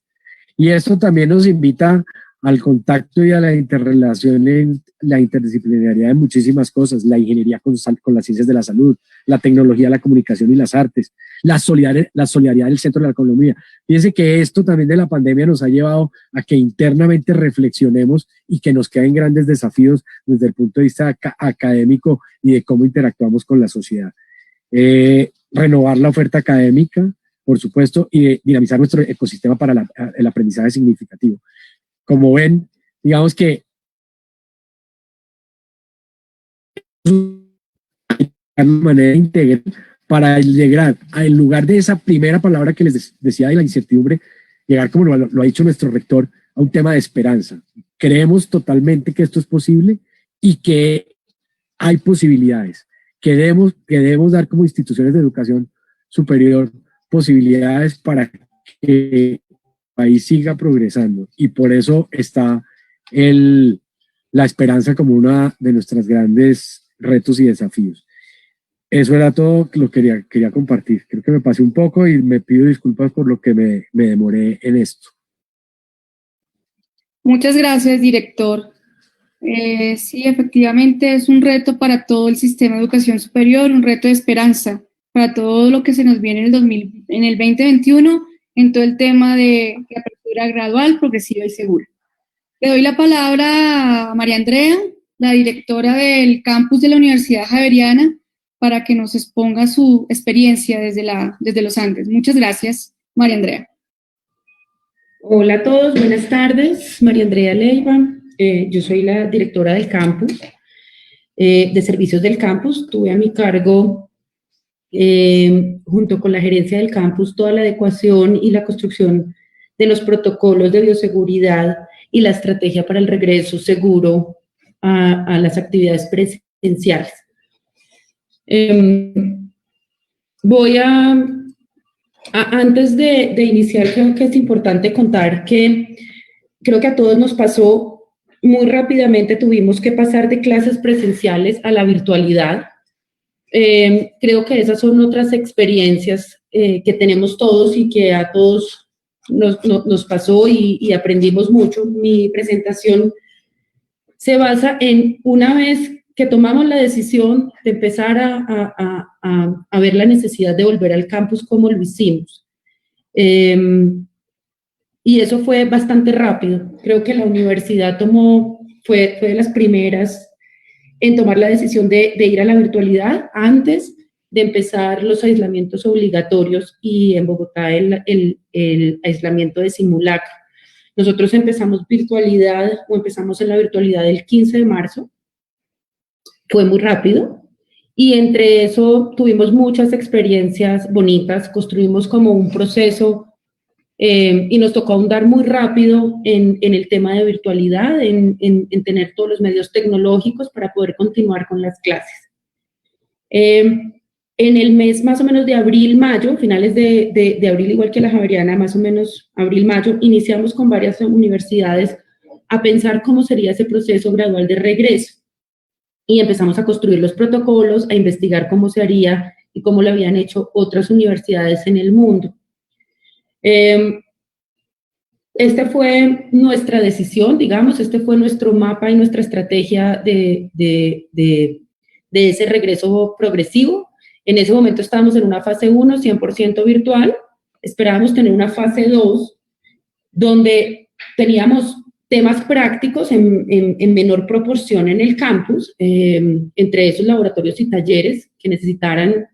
Y esto también nos invita al contacto y a la interrelación en la interdisciplinariedad de muchísimas cosas, la ingeniería con las ciencias de la salud, la tecnología, la comunicación y las artes, la solidaridad del centro de la economía. Fíjense que esto también de la pandemia nos ha llevado a que internamente reflexionemos y que nos queden grandes desafíos desde el punto de vista académico y de cómo interactuamos con la sociedad. Renovar la oferta académica, por supuesto, y dinamizar nuestro ecosistema para el aprendizaje significativo. Como ven, digamos que de manera integral para llegar al lugar de esa primera palabra que les decía de la incertidumbre, llegar, como lo ha dicho nuestro rector, a un tema de esperanza. Creemos totalmente que esto es posible y que hay posibilidades, que debemos dar como instituciones de educación superior posibilidades para que el país siga progresando, y por eso está la esperanza como una de nuestros grandes retos y desafíos. Eso era todo lo que quería compartir. Creo que me pasé un poco y me pido disculpas por lo que me demoré en esto. Muchas gracias, director. Sí, efectivamente es un reto para todo el sistema de educación superior, un reto de esperanza para todo lo que se nos viene en el 2021, en todo el tema de apertura gradual, progresiva y segura. Le doy la palabra a María Andrea, la directora del campus de la Universidad Javeriana, para que nos exponga su experiencia desde los Andes. Muchas gracias, María Andrea. Hola a todos, buenas tardes. María Andrea Leiva, yo soy la directora del campus, de servicios del campus. Tuve a mi cargo, junto con la gerencia del campus, toda la adecuación y la construcción de los protocolos de bioseguridad y la estrategia para el regreso seguro a las actividades presenciales. Antes de iniciar, creo que es importante contar que creo que a todos nos pasó muy rápidamente, tuvimos que pasar de clases presenciales a la virtualidad. Creo que esas son otras experiencias que tenemos todos y que a todos nos pasó y aprendimos mucho. Mi presentación se basa en, una vez que tomamos la decisión de empezar a ver la necesidad de volver al campus, como lo hicimos. Y eso fue bastante rápido. Creo que la universidad fue de las primeras en tomar la decisión de ir a la virtualidad antes de empezar los aislamientos obligatorios y en Bogotá el aislamiento de simulacro. Nosotros empezamos en la virtualidad el 15 de marzo. Fue muy rápido y entre eso tuvimos muchas experiencias bonitas, construimos como un proceso y nos tocó ahondar muy rápido en el tema de virtualidad, en tener todos los medios tecnológicos para poder continuar con las clases. En el mes más o menos de abril-mayo, finales de abril, igual que la Javeriana, más o menos abril-mayo, iniciamos con varias universidades a pensar cómo sería ese proceso gradual de regreso. Y empezamos a construir los protocolos, a investigar cómo se haría y cómo lo habían hecho otras universidades en el mundo. Esta fue nuestra decisión, digamos, este fue nuestro mapa y nuestra estrategia de ese regreso progresivo. En ese momento estábamos en una fase 1, 100% virtual. Esperábamos tener una fase 2, donde teníamos temas prácticos en menor proporción en el campus, entre esos laboratorios y talleres que necesitaran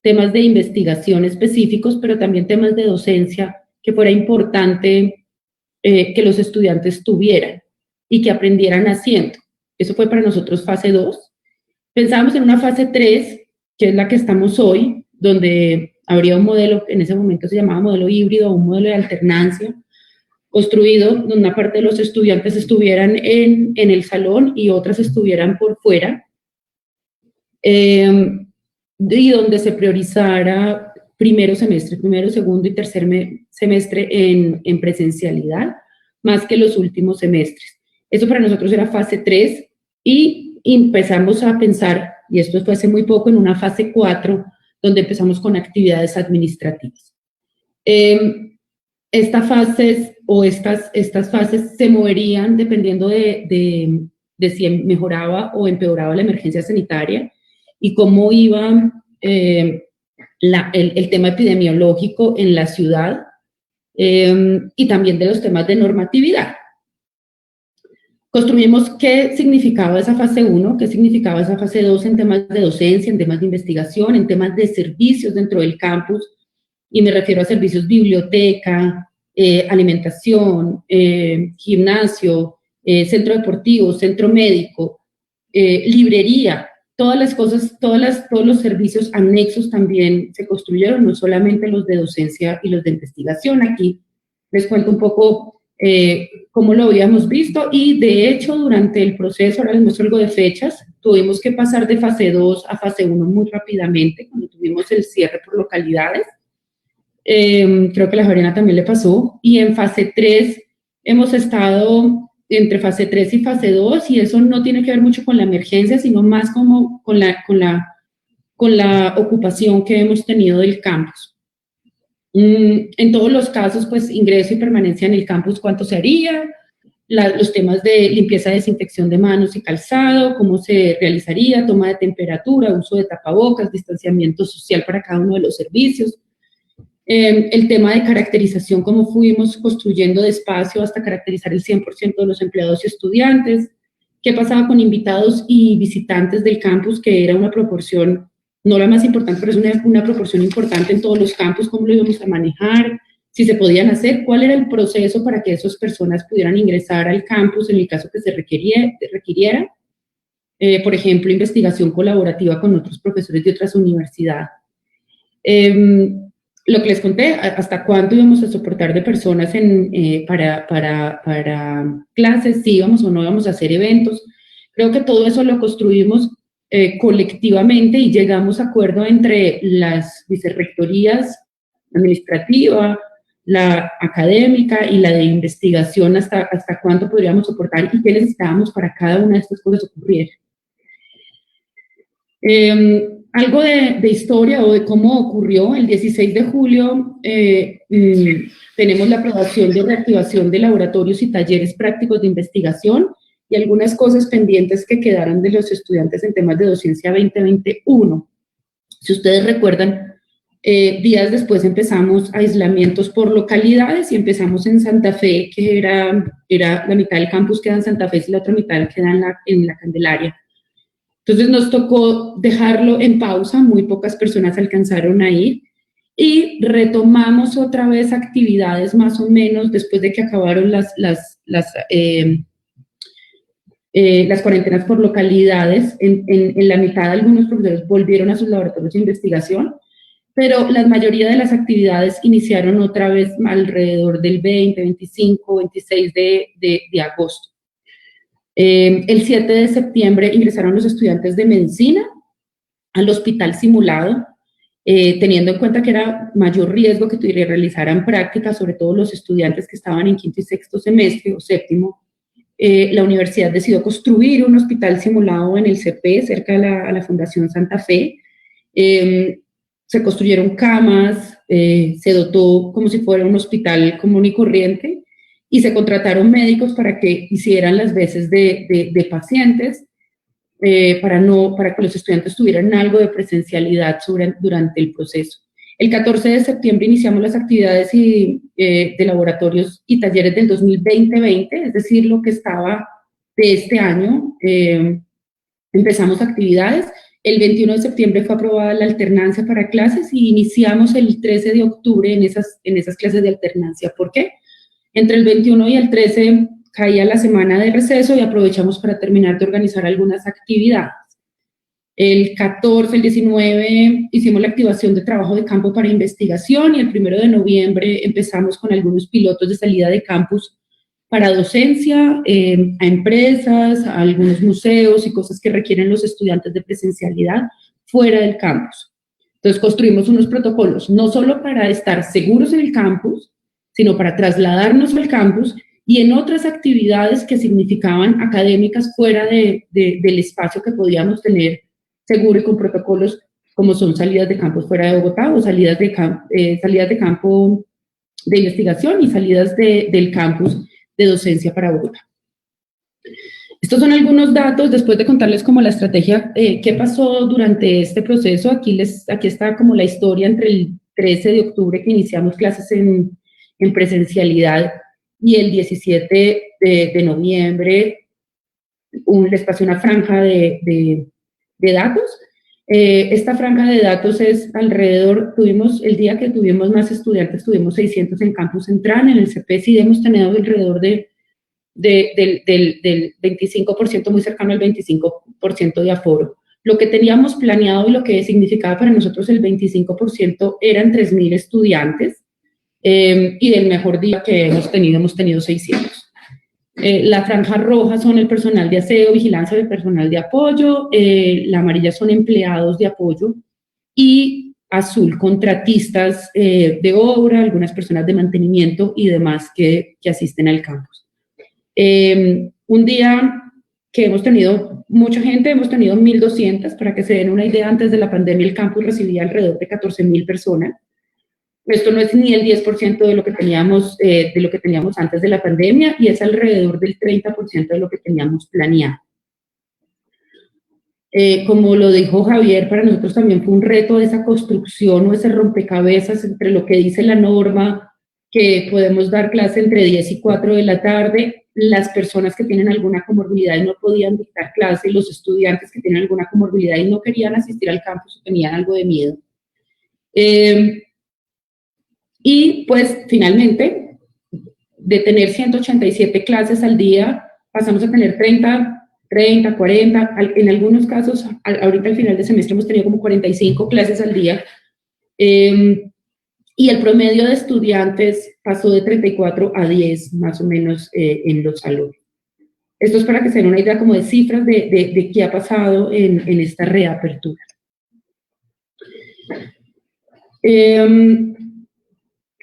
temas de investigación específicos, pero también temas de docencia que fuera importante que los estudiantes tuvieran y que aprendieran haciendo. Eso fue para nosotros fase 2. Pensábamos en una fase 3, que es la que estamos hoy, donde habría un modelo, en ese momento se llamaba modelo híbrido, un modelo de alternancia, construido donde una parte de los estudiantes estuvieran en el salón y otras estuvieran por fuera, y donde se priorizara primero, segundo y tercer semestre en presencialidad, más que los últimos semestres. Eso para nosotros era fase 3 y empezamos a pensar, y esto fue hace muy poco, en una fase 4, donde empezamos con actividades administrativas. Estas fases se moverían dependiendo de si mejoraba o empeoraba la emergencia sanitaria y cómo iba el tema epidemiológico en la ciudad y también de los temas de normatividad. Construimos qué significaba esa fase 1, qué significaba esa fase 2 en temas de docencia, en temas de investigación, en temas de servicios dentro del campus, y me refiero a servicios biblioteca, alimentación, gimnasio, centro deportivo, centro médico, librería, todas las cosas, todos los servicios anexos también se construyeron, no solamente los de docencia y los de investigación. Aquí les cuento un poco cómo lo habíamos visto, y de hecho durante el proceso, ahora les muestro algo de fechas, tuvimos que pasar de fase 2 a fase 1 muy rápidamente, cuando tuvimos el cierre por localidades. Creo que a la Javeriana también le pasó, y en fase 3 hemos estado entre fase 3 y fase 2, y eso no tiene que ver mucho con la emergencia, sino más como con la ocupación que hemos tenido del campus. En todos los casos, pues ingreso y permanencia en el campus, ¿cuánto se haría? Los temas de limpieza, desinfección de manos y calzado, cómo se realizaría, toma de temperatura, uso de tapabocas, distanciamiento social para cada uno de los servicios. El tema de caracterización, cómo fuimos construyendo despacio hasta caracterizar el 100% de los empleados y estudiantes, qué pasaba con invitados y visitantes del campus, que era una proporción, no la más importante, pero es una proporción importante en todos los campus, cómo lo íbamos a manejar, si se podían hacer, cuál era el proceso para que esas personas pudieran ingresar al campus en el caso que se requiriera. Por ejemplo, investigación colaborativa con otros profesores de otras universidades. Lo que les conté, hasta cuánto íbamos a soportar de personas para clases, si íbamos o no íbamos a hacer eventos. Creo que todo eso lo construimos colectivamente y llegamos a acuerdo entre las vicerrectorías, la administrativa, la académica y la de investigación, hasta cuánto podríamos soportar y qué necesitábamos para cada una de estas cosas ocurrir. Algo de historia o de cómo ocurrió. El 16 de julio tenemos la aprobación de reactivación de laboratorios y talleres prácticos de investigación y algunas cosas pendientes que quedaron de los estudiantes en temas de docencia 2021. Si ustedes recuerdan, días después empezamos aislamientos por localidades y empezamos en Santa Fe, que era la mitad del campus queda en Santa Fe y la otra mitad queda en la Candelaria. Entonces nos tocó dejarlo en pausa, muy pocas personas alcanzaron a ir, y retomamos otra vez actividades más o menos después de que acabaron las cuarentenas por localidades. En la mitad algunos profesores volvieron a sus laboratorios de investigación, pero la mayoría de las actividades iniciaron otra vez alrededor del 20, 25, 26 de agosto. El 7 de septiembre ingresaron los estudiantes de medicina al hospital simulado, teniendo en cuenta que era mayor riesgo que realizaran prácticas, sobre todo los estudiantes que estaban en quinto y sexto semestre o séptimo. La universidad decidió construir un hospital simulado en el CP, cerca de la Fundación Santa Fe. Se construyeron camas, se dotó como si fuera un hospital común y corriente, y se contrataron médicos para que hicieran las veces de pacientes, para que los estudiantes tuvieran algo de presencialidad durante el proceso. El 14 de septiembre iniciamos las actividades de laboratorios y talleres del 2020, es decir, lo que estaba de este año. Empezamos actividades. El 21 de septiembre fue aprobada la alternancia para clases y iniciamos el 13 de octubre en esas clases de alternancia. ¿Por qué? Entre el 21 y el 13 caía la semana de receso y aprovechamos para terminar de organizar algunas actividades. El 14, el 19 hicimos la activación de trabajo de campo para investigación, y el 1 de noviembre empezamos con algunos pilotos de salida de campus para docencia, a empresas, a algunos museos y cosas que requieren los estudiantes de presencialidad fuera del campus. Entonces construimos unos protocolos, no solo para estar seguros en el campus, sino para trasladarnos al campus y en otras actividades que significaban académicas fuera del espacio que podíamos tener seguro y con protocolos como son salidas de campus fuera de Bogotá o salidas de campo de investigación y salidas del campus de docencia para Bogotá. Estos son algunos datos, después de contarles como la estrategia, qué pasó durante este proceso. Aquí está como la historia entre el 13 de octubre que iniciamos clases en presencialidad y el 17 de noviembre les pasé una franja de datos. Esta franja de datos es alrededor, el día que tuvimos más estudiantes, tuvimos 600 en Campus Central, en el CPCID hemos tenido alrededor del 25%, muy cercano al 25% de aforo. Lo que teníamos planeado y lo que significaba para nosotros el 25% eran 3.000 estudiantes, y del mejor día que hemos tenido 600. La franja roja son el personal de aseo, vigilancia del personal de apoyo, la amarilla son empleados de apoyo y azul contratistas de obra, algunas personas de mantenimiento y demás que asisten al campus. Un día que hemos tenido mucha gente, hemos tenido 1.200, para que se den una idea, antes de la pandemia el campus recibía alrededor de 14.000 personas. Esto no es ni el 10% de lo que teníamos antes de la pandemia y es alrededor del 30% de lo que teníamos planeado. Como lo dijo Javier, para nosotros también fue un reto esa construcción o ese rompecabezas entre lo que dice la norma, que podemos dar clase entre 10 y 4 de la tarde, las personas que tienen alguna comorbilidad y no podían dictar clase, los estudiantes que tienen alguna comorbilidad y no querían asistir al campus o tenían algo de miedo. Y pues finalmente, de tener 187 clases al día, pasamos a tener 30, 40, en algunos casos, ahorita al final de semestre hemos tenido como 45 clases al día, y el promedio de estudiantes pasó de 34 a 10 más o menos en los salones. Esto es para que se den una idea como de cifras de qué ha pasado en esta reapertura.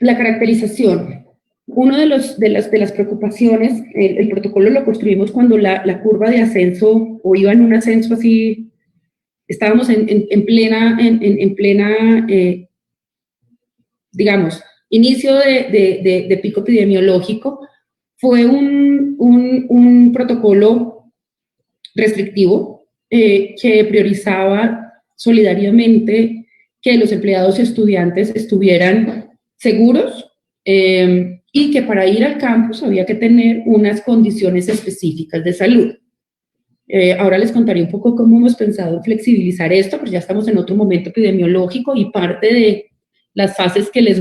La caracterización. Una de las preocupaciones, el protocolo lo construimos cuando la curva de ascenso, o iba en un ascenso así, estábamos en plena, digamos, inicio de pico epidemiológico. Fue un protocolo restrictivo que priorizaba solidariamente que los empleados y estudiantes estuvieran seguros y que para ir al campus había que tener unas condiciones específicas de salud. Ahora les contaré un poco cómo hemos pensado flexibilizar esto, porque ya estamos en otro momento epidemiológico y parte de las fases que les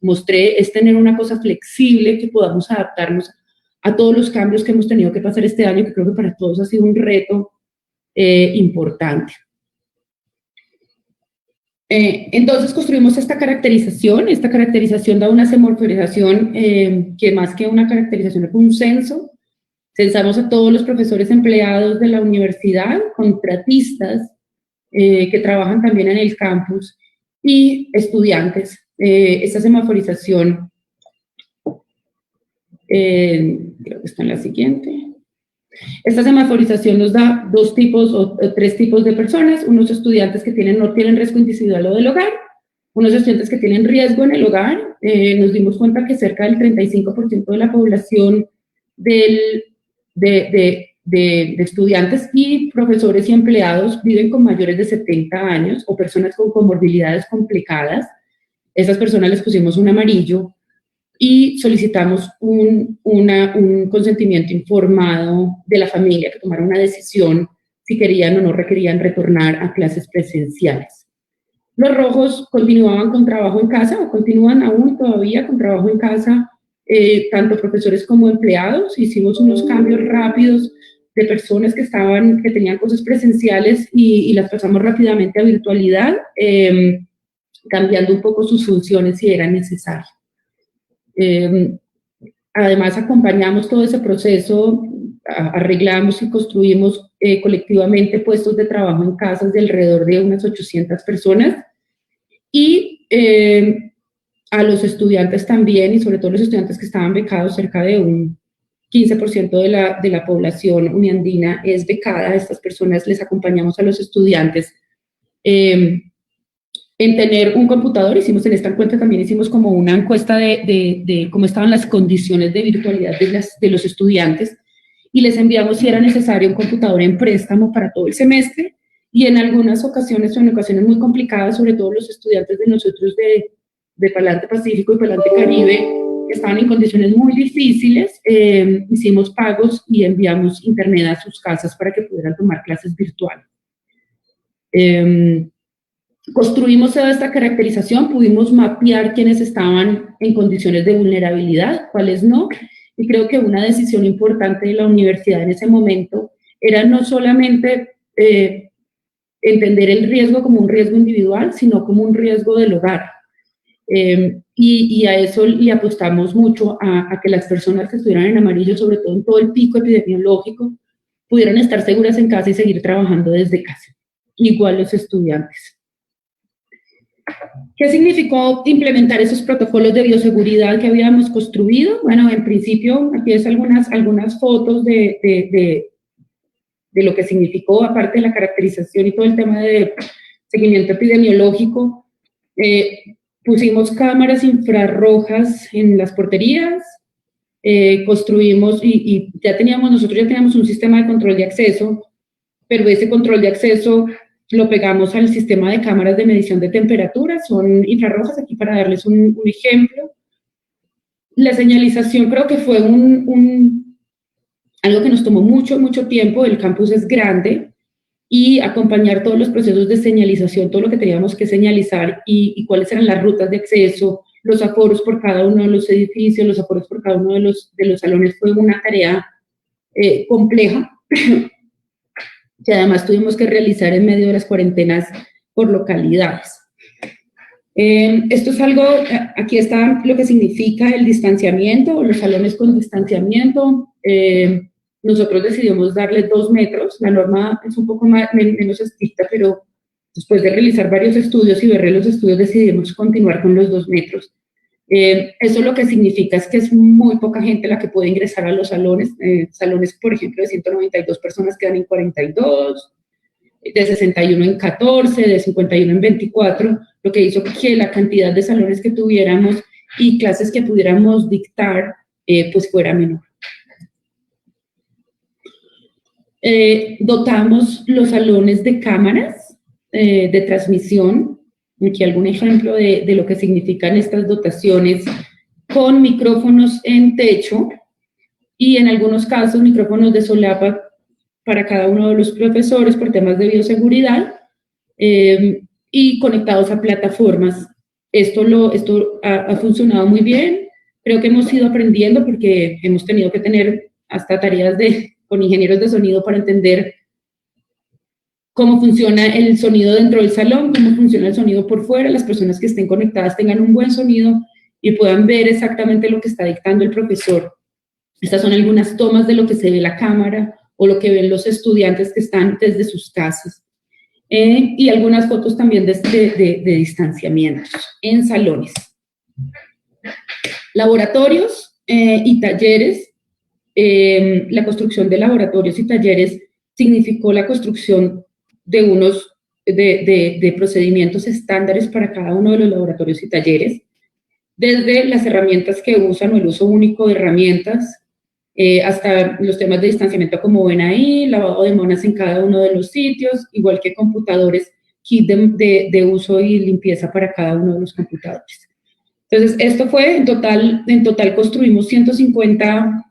mostré es tener una cosa flexible que podamos adaptarnos a todos los cambios que hemos tenido que pasar este año, que creo que para todos ha sido un reto importante. Entonces construimos esta caracterización da una semaforización que más que una caracterización es un censo. Censamos a todos los profesores empleados de la universidad, contratistas que trabajan también en el campus y estudiantes. Esta semaforización, creo que está en la siguiente. Esta semaforización nos da dos tipos o tres tipos de personas, unos estudiantes que no tienen riesgo individual o del hogar, unos estudiantes que tienen riesgo en el hogar. Nos dimos cuenta que cerca del 35% de la población de estudiantes y profesores y empleados viven con mayores de 70 años o personas con comorbilidades complicadas. Esas personas les pusimos un amarillo y solicitamos un consentimiento informado de la familia que tomara una decisión si querían o no requerían retornar a clases presenciales. Los rojos continuaban con trabajo en casa o continúan aún todavía con trabajo en casa, tanto profesores como empleados. Hicimos unos cambios rápidos de personas que tenían cosas presenciales y las pasamos rápidamente a virtualidad, cambiando un poco sus funciones si era necesario. Además, acompañamos todo ese proceso, arreglamos y construimos colectivamente puestos de trabajo en casas de alrededor de unas 800 personas, y a los estudiantes también, y sobre todo los estudiantes que estaban becados, cerca de un 15% de la población uniandina es becada. A estas personas les acompañamos a los estudiantes en tener un computador. Hicimos en esta encuesta, también hicimos como una encuesta de cómo estaban las condiciones de virtualidad de los estudiantes, y les enviamos si era necesario un computador en préstamo para todo el semestre, y en algunas ocasiones, o en ocasiones muy complicadas, sobre todo los estudiantes de nosotros de Palante Pacífico y Palante Caribe, que estaban en condiciones muy difíciles, hicimos pagos y enviamos internet a sus casas para que pudieran tomar clases virtuales. Construimos toda esta caracterización, pudimos mapear quiénes estaban en condiciones de vulnerabilidad, cuáles no, y creo que una decisión importante de la universidad en ese momento era no solamente entender el riesgo como un riesgo individual, sino como un riesgo del hogar. Y a eso le apostamos mucho, a que las personas que estuvieran en amarillo, sobre todo en todo el pico epidemiológico, pudieran estar seguras en casa y seguir trabajando desde casa. Igual los estudiantes. ¿Qué significó implementar esos protocolos de bioseguridad que habíamos construido? Bueno, en principio, aquí es algunas fotos de lo que significó, aparte de la caracterización y todo el tema de seguimiento epidemiológico. Pusimos cámaras infrarrojas en las porterías, construimos, y nosotros ya teníamos un sistema de control de acceso, pero ese control de acceso lo pegamos al sistema de cámaras de medición de temperatura, son infrarrojas, aquí para darles un ejemplo. La señalización creo que fue algo que nos tomó mucho tiempo. El campus es grande, y acompañar todos los procesos de señalización, todo lo que teníamos que señalizar, y cuáles eran las rutas de acceso, los aforos por cada uno de los edificios, los aforos por cada uno de los salones, fue una tarea compleja, que además tuvimos que realizar en medio de las cuarentenas por localidades. Esto es algo, aquí está lo que significa el distanciamiento, los salones con distanciamiento. Nosotros decidimos darle 2 metros, la norma es un poco menos estricta, pero después de realizar varios estudios y ver los estudios decidimos continuar con los 2 metros. Eso lo que significa es que es muy poca gente la que puede ingresar a los salones. Salones, por ejemplo, de 192 personas quedan en 42, de 61 en 14, de 51 en 24, lo que hizo que la cantidad de salones que tuviéramos y clases que pudiéramos dictar pues fuera menor. Dotamos los salones de cámaras de transmisión. Aquí algún ejemplo de lo que significan estas dotaciones, con micrófonos en techo y en algunos casos micrófonos de solapa para cada uno de los profesores por temas de bioseguridad, y conectados a plataformas. Esto ha funcionado muy bien. Creo que hemos ido aprendiendo, porque hemos tenido que tener hasta tareas con ingenieros de sonido para entender cómo funciona el sonido dentro del salón, cómo funciona el sonido por fuera, las personas que estén conectadas tengan un buen sonido y puedan ver exactamente lo que está dictando el profesor. Estas son algunas tomas de lo que se ve en la cámara o lo que ven los estudiantes que están desde sus casas. Y algunas fotos también de distanciamientos en salones. Laboratorios y talleres. La construcción de laboratorios y talleres significó la construcción de procedimientos estándares para cada uno de los laboratorios y talleres, desde las herramientas que usan o el uso único de herramientas, hasta los temas de distanciamiento como ven ahí, lavado de manos en cada uno de los sitios, igual que computadores, kit de uso y limpieza para cada uno de los computadores. Entonces, esto fue, en total construimos 150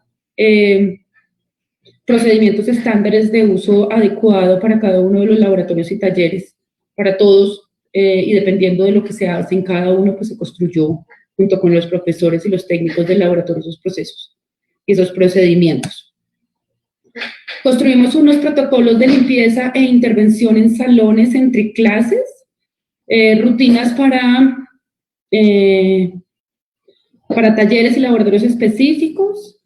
procedimientos estándares de uso adecuado para cada uno de los laboratorios y talleres, para todos, y dependiendo de lo que se hace en cada uno, pues se construyó junto con los profesores y los técnicos del laboratorio esos procesos y esos procedimientos. Construimos unos protocolos de limpieza e intervención en salones entre clases, rutinas para para talleres y laboratorios específicos,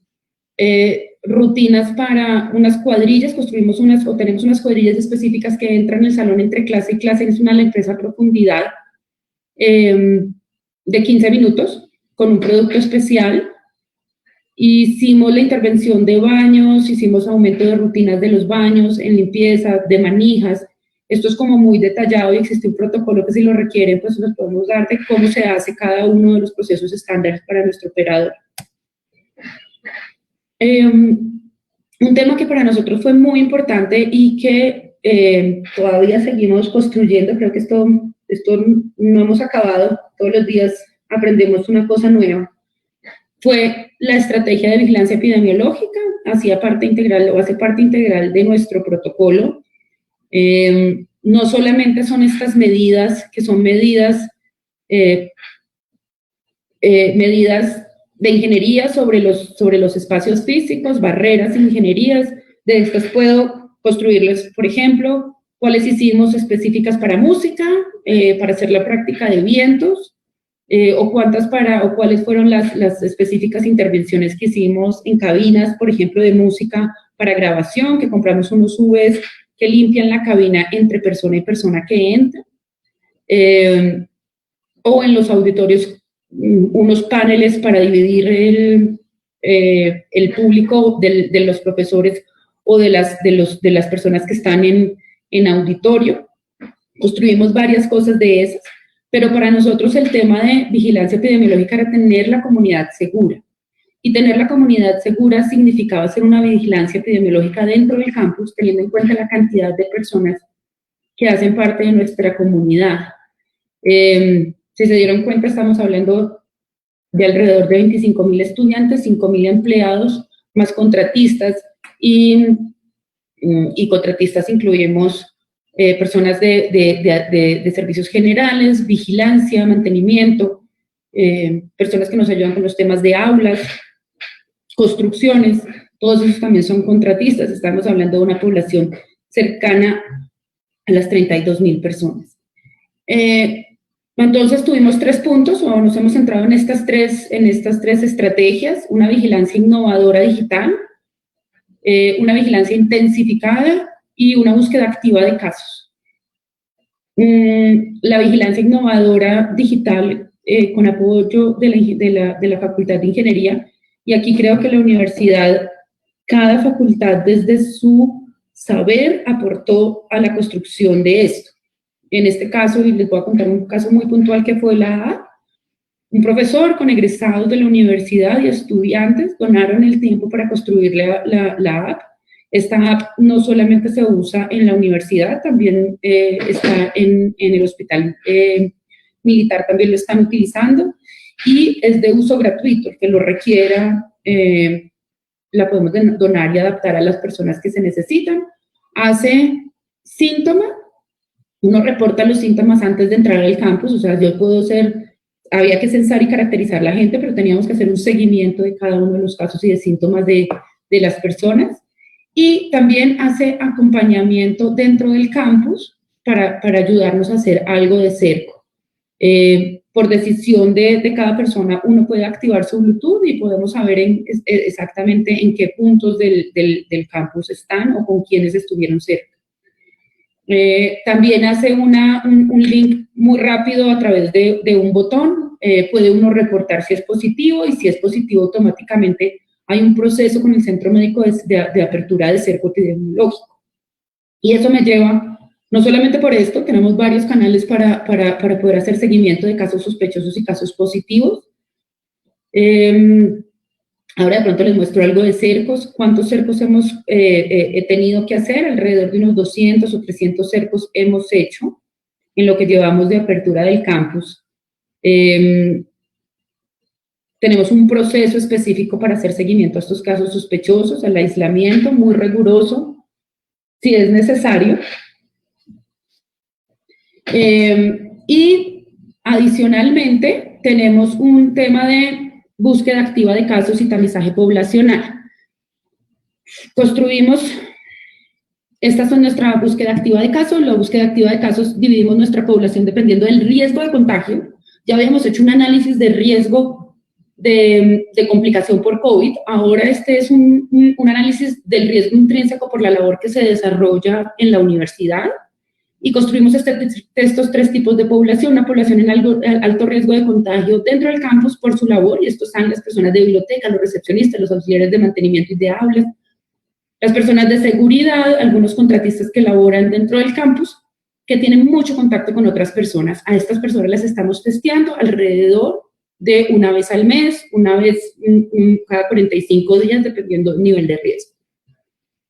rutinas para unas cuadrillas, construimos tenemos unas cuadrillas específicas que entran en el salón entre clase y clase, es una lectura a profundidad de 15 minutos con un producto especial. Hicimos la intervención de baños, hicimos aumento de rutinas de los baños, en limpieza, de manijas. Esto es como muy detallado y existe un protocolo que si lo requieren, pues nos podemos dar de cómo se hace cada uno de los procesos estándares para nuestro operador. Un tema que para nosotros fue muy importante y que todavía seguimos construyendo, creo que esto no hemos acabado, todos los días aprendemos una cosa nueva, fue la estrategia de vigilancia epidemiológica, hace parte integral de nuestro protocolo. No solamente son estas medidas, que son medidas de ingeniería sobre los espacios físicos, barreras, ingenierías, de estas puedo construirles, por ejemplo, cuáles hicimos específicas para música, para hacer la práctica de vientos, o cuáles fueron las específicas intervenciones que hicimos en cabinas, por ejemplo, de música para grabación, que compramos unos UVs que limpian la cabina entre persona y persona que entra, o en los auditorios unos paneles para dividir el público de los profesores o de las personas que están en auditorio. Construimos varias cosas de esas, pero para nosotros el tema de vigilancia epidemiológica era tener la comunidad segura. Y tener la comunidad segura significaba hacer una vigilancia epidemiológica dentro del campus, teniendo en cuenta la cantidad de personas que hacen parte de nuestra comunidad. Si se dieron cuenta, estamos hablando de alrededor de 25.000 estudiantes, 5.000 empleados, más contratistas, y contratistas incluimos personas de servicios generales, vigilancia, mantenimiento, personas que nos ayudan con los temas de aulas, construcciones, todos esos también son contratistas. Estamos hablando de una población cercana a las 32.000 personas. Entonces tuvimos 3 puntos, o nos hemos centrado en estas tres estrategias: una vigilancia innovadora digital, una vigilancia intensificada y una búsqueda activa de casos. La vigilancia innovadora digital con apoyo de la Facultad de Ingeniería, y aquí creo que la universidad, cada facultad desde su saber aportó a la construcción de esto. En este caso, y les voy a contar un caso muy puntual que fue la AAP, un profesor con egresados de la universidad y estudiantes donaron el tiempo para construir la app. Esta app no solamente se usa en la universidad, también está en el hospital militar, también lo están utilizando, y es de uso gratuito. El que lo requiera la podemos donar y adaptar a las personas que se necesitan. Hace síntomas, uno reporta los síntomas antes de entrar al campus, o sea, había que censar y caracterizar a la gente, pero teníamos que hacer un seguimiento de cada uno de los casos y de síntomas de las personas. Y también hace acompañamiento dentro del campus para ayudarnos a hacer algo de cerco. Por decisión de cada persona, uno puede activar su Bluetooth y podemos saber exactamente en qué puntos del campus están o con quiénes estuvieron cerca. También hace un link muy rápido a través de un botón. Puede uno reportar si es positivo, y si es positivo automáticamente hay un proceso con el Centro Médico de apertura de cerco epidemiológico. Y eso me lleva, no solamente por esto, tenemos varios canales para poder hacer seguimiento de casos sospechosos y casos positivos. Ahora de pronto les muestro algo de cercos. ¿Cuántos cercos hemos tenido que hacer? Alrededor de unos 200 o 300 cercos hemos hecho en lo que llevamos de apertura del campus. Tenemos un proceso específico para hacer seguimiento a estos casos sospechosos, al aislamiento muy riguroso, si es necesario. Y adicionalmente tenemos un tema de búsqueda activa de casos y tamizaje poblacional. Esta es nuestra búsqueda activa de casos. La búsqueda activa de casos, dividimos nuestra población dependiendo del riesgo de contagio. Ya habíamos hecho un análisis de riesgo de complicación por COVID. Ahora este es un análisis del riesgo intrínseco por la labor que se desarrolla en la universidad, y construimos estos 3 tipos de población: una población en alto riesgo de contagio dentro del campus por su labor, y estos están las personas de biblioteca, los recepcionistas, los auxiliares de mantenimiento y de aulas, las personas de seguridad, algunos contratistas que laboran dentro del campus, que tienen mucho contacto con otras personas. A estas personas las estamos testeando alrededor de una vez al mes, una vez cada 45 días, dependiendo del nivel de riesgo.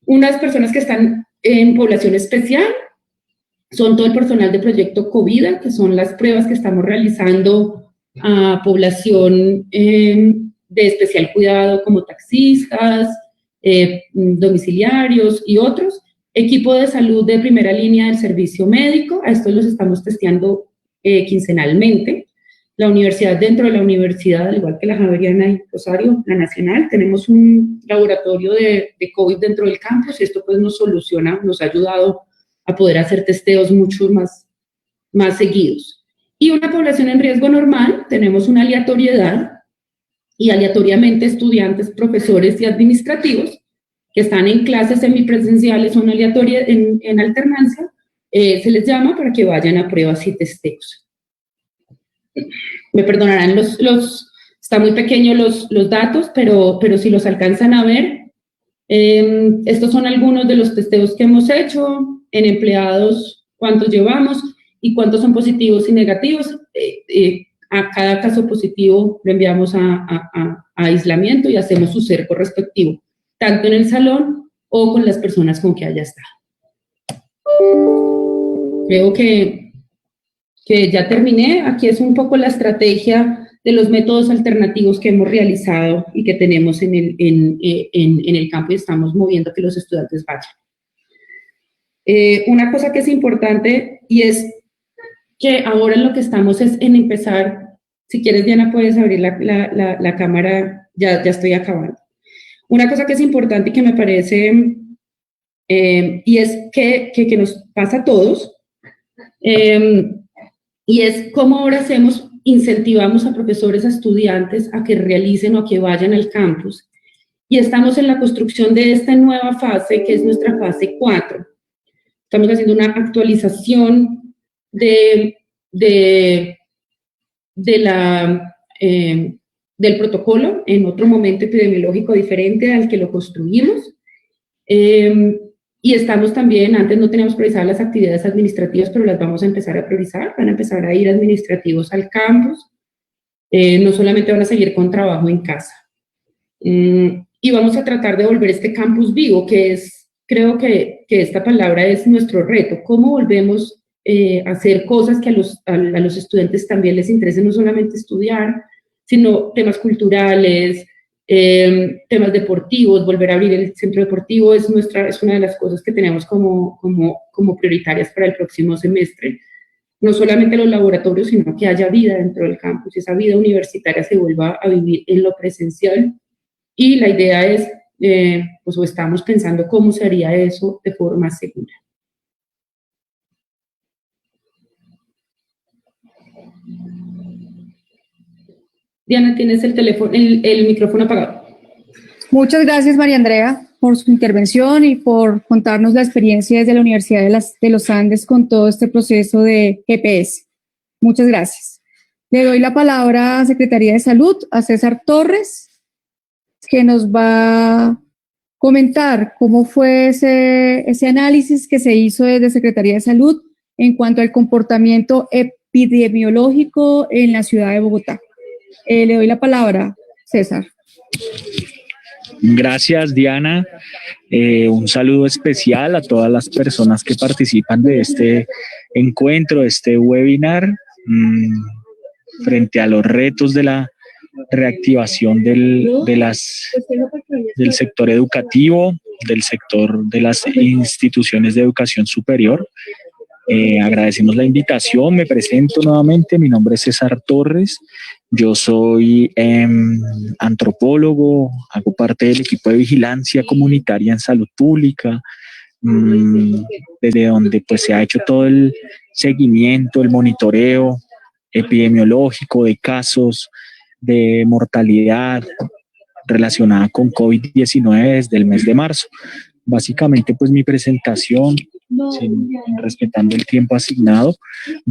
Unas personas que están en población especial son todo el personal de proyecto COVID, que son las pruebas que estamos realizando a población de especial cuidado, como taxistas, domiciliarios y otros. Equipo de salud de primera línea del servicio médico, a estos los estamos testeando quincenalmente. La universidad, dentro de la universidad, al igual que la Javeriana y Rosario, la Nacional, tenemos un laboratorio de COVID dentro del campus, y esto pues nos ha ayudado a poder hacer testeos mucho más seguidos. Y una población en riesgo normal, tenemos una aleatoriedad, y aleatoriamente estudiantes, profesores y administrativos que están en clases semipresenciales o en alternancia, se les llama para que vayan a pruebas y testeos. Me perdonarán, está muy pequeño los datos, pero si los alcanzan a ver, estos son algunos de los testeos que hemos hecho. En empleados, cuántos llevamos y cuántos son positivos y negativos. A cada caso positivo lo enviamos a aislamiento y hacemos su cerco respectivo, tanto en el salón o con las personas con que haya estado. Creo que ya terminé. Aquí es un poco la estrategia de los métodos alternativos que hemos realizado y que tenemos en el campo, y estamos moviendo que los estudiantes vayan. Una cosa que es importante, y es que ahora en lo que estamos es en empezar. Si quieres, Diana, puedes abrir la cámara, ya estoy acabando. Una cosa que es importante y que me parece, y es que nos pasa a todos, y es cómo ahora incentivamos a profesores, a estudiantes a que realicen o a que vayan al campus. Y estamos en la construcción de esta nueva fase, que es nuestra fase 4. Estamos haciendo una actualización del protocolo en otro momento epidemiológico diferente al que lo construimos. Y estamos también, antes no teníamos priorizadas las actividades administrativas, pero las vamos a empezar a priorizar. Van a empezar a ir administrativos al campus. No solamente van a seguir con trabajo en casa. Y vamos a tratar de volver este campus vivo, que es, creo que esta palabra es nuestro reto. ¿Cómo volvemos a hacer cosas que a los estudiantes también les interesen, no solamente estudiar, sino temas culturales, temas deportivos? Volver a abrir el centro deportivo es una de las cosas que tenemos como prioritarias para el próximo semestre. No solamente los laboratorios, sino que haya vida dentro del campus, y esa vida universitaria se vuelva a vivir en lo presencial. Y la idea es, pues estamos pensando cómo se haría eso de forma segura. Diana, tienes el micrófono apagado. Muchas gracias, María Andrea, por su intervención y por contarnos la experiencia desde la Universidad de los Andes con todo este proceso de GPS. Muchas gracias. Le doy la palabra a Secretaría de Salud, a César Torres, que nos va a comentar cómo fue ese análisis que se hizo desde Secretaría de Salud en cuanto al comportamiento epidemiológico en la ciudad de Bogotá. Le doy la palabra, César. Gracias, Diana. Un saludo especial a todas las personas que participan de este encuentro, de este webinar, frente a los retos de la reactivación del sector educativo, del sector de las instituciones de educación superior. Agradecemos la invitación. Me presento nuevamente. Mi nombre es César Torres. Yo soy antropólogo, hago parte del equipo de vigilancia comunitaria en salud pública, desde donde pues se ha hecho todo el seguimiento, el monitoreo epidemiológico de casos de mortalidad relacionada con COVID-19 desde el mes de marzo. Básicamente, pues mi presentación, respetando el tiempo asignado,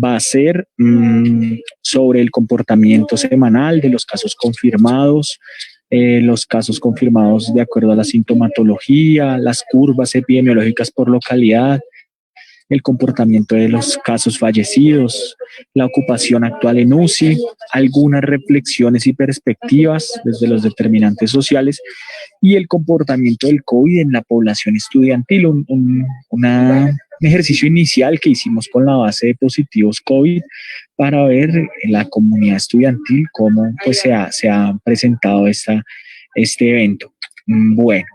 va a ser sobre el comportamiento semanal de los casos confirmados de acuerdo a la sintomatología, las curvas epidemiológicas por localidad, el comportamiento de los casos fallecidos, la ocupación actual en UCI, algunas reflexiones y perspectivas desde los determinantes sociales y el comportamiento del COVID en la población estudiantil, un ejercicio inicial que hicimos con la base de positivos COVID para ver en la comunidad estudiantil cómo pues, se ha presentado este evento. Bueno,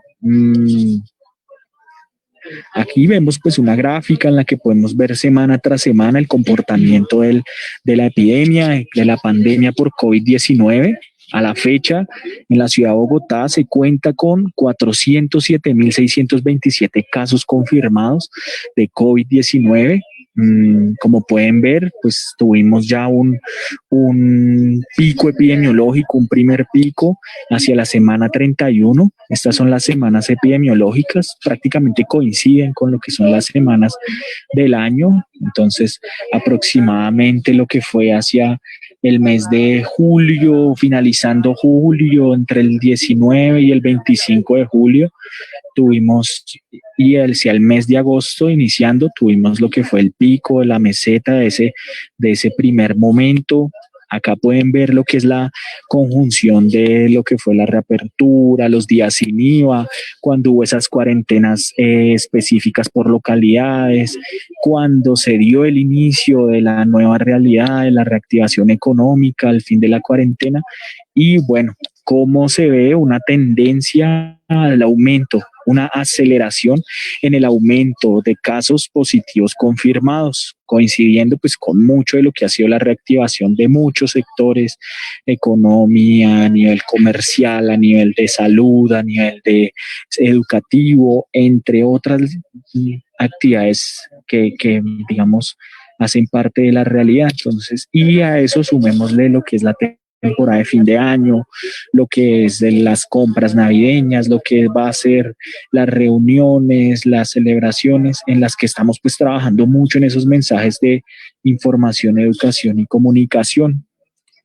aquí vemos pues una gráfica en la que podemos ver semana tras semana el comportamiento de la epidemia, de la pandemia por COVID-19. A la fecha, en la ciudad de Bogotá se cuenta con 407.627 casos confirmados de COVID-19. Como pueden ver, pues tuvimos ya un pico epidemiológico, un primer pico hacia la semana 31. Estas son las semanas epidemiológicas, prácticamente coinciden con lo que son las semanas del año. Entonces, aproximadamente lo que fue hacia el mes de julio, finalizando julio, entre el 19 y el 25 de julio, tuvimos, y hacia el mes de agosto iniciando, tuvimos lo que fue el pico de la meseta de ese primer momento. Acá pueden ver lo que es la conjunción de lo que fue la reapertura, los días sin IVA, cuando hubo esas cuarentenas específicas por localidades, cuando se dio el inicio de la nueva realidad, de la reactivación económica, el fin de la cuarentena y bueno, cómo se ve una tendencia al aumento, una aceleración en el aumento de casos positivos confirmados, coincidiendo pues con mucho de lo que ha sido la reactivación de muchos sectores, economía, a nivel comercial, a nivel de salud, a nivel de educativo, entre otras actividades que digamos hacen parte de la realidad. Entonces, y a eso sumémosle lo que es la temporada de fin de año, lo que es de las compras navideñas, lo que va a ser las reuniones, las celebraciones en las que estamos pues trabajando mucho en esos mensajes de información, educación y comunicación.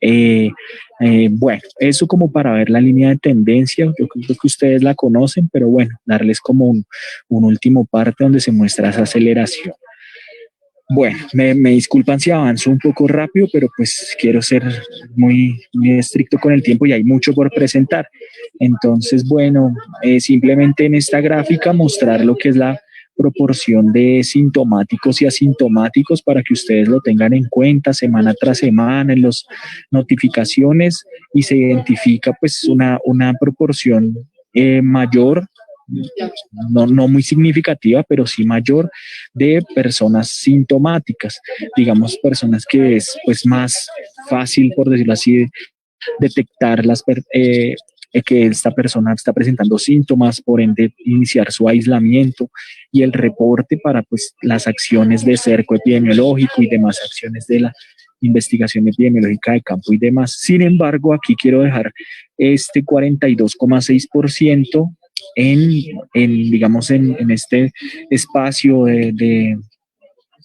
Bueno, eso como para ver la línea de tendencia, yo creo que ustedes la conocen, pero bueno, darles como un último parte donde se muestra esa aceleración. Bueno, me disculpan si avanzo un poco rápido, pero pues quiero ser muy estricto con el tiempo y hay mucho por presentar. Entonces, bueno, simplemente en esta gráfica mostrar lo que es la proporción de sintomáticos y asintomáticos para que ustedes lo tengan en cuenta semana tras semana en las notificaciones y se identifica pues una proporción mayor, no muy significativa, pero sí mayor de personas sintomáticas, digamos personas que es pues más fácil, por decirlo así, detectar que esta persona está presentando síntomas, por ende iniciar su aislamiento y el reporte para pues las acciones de cerco epidemiológico y demás acciones de la investigación epidemiológica de campo y demás. Sin embargo, aquí quiero dejar este 42,6% digamos, en este espacio de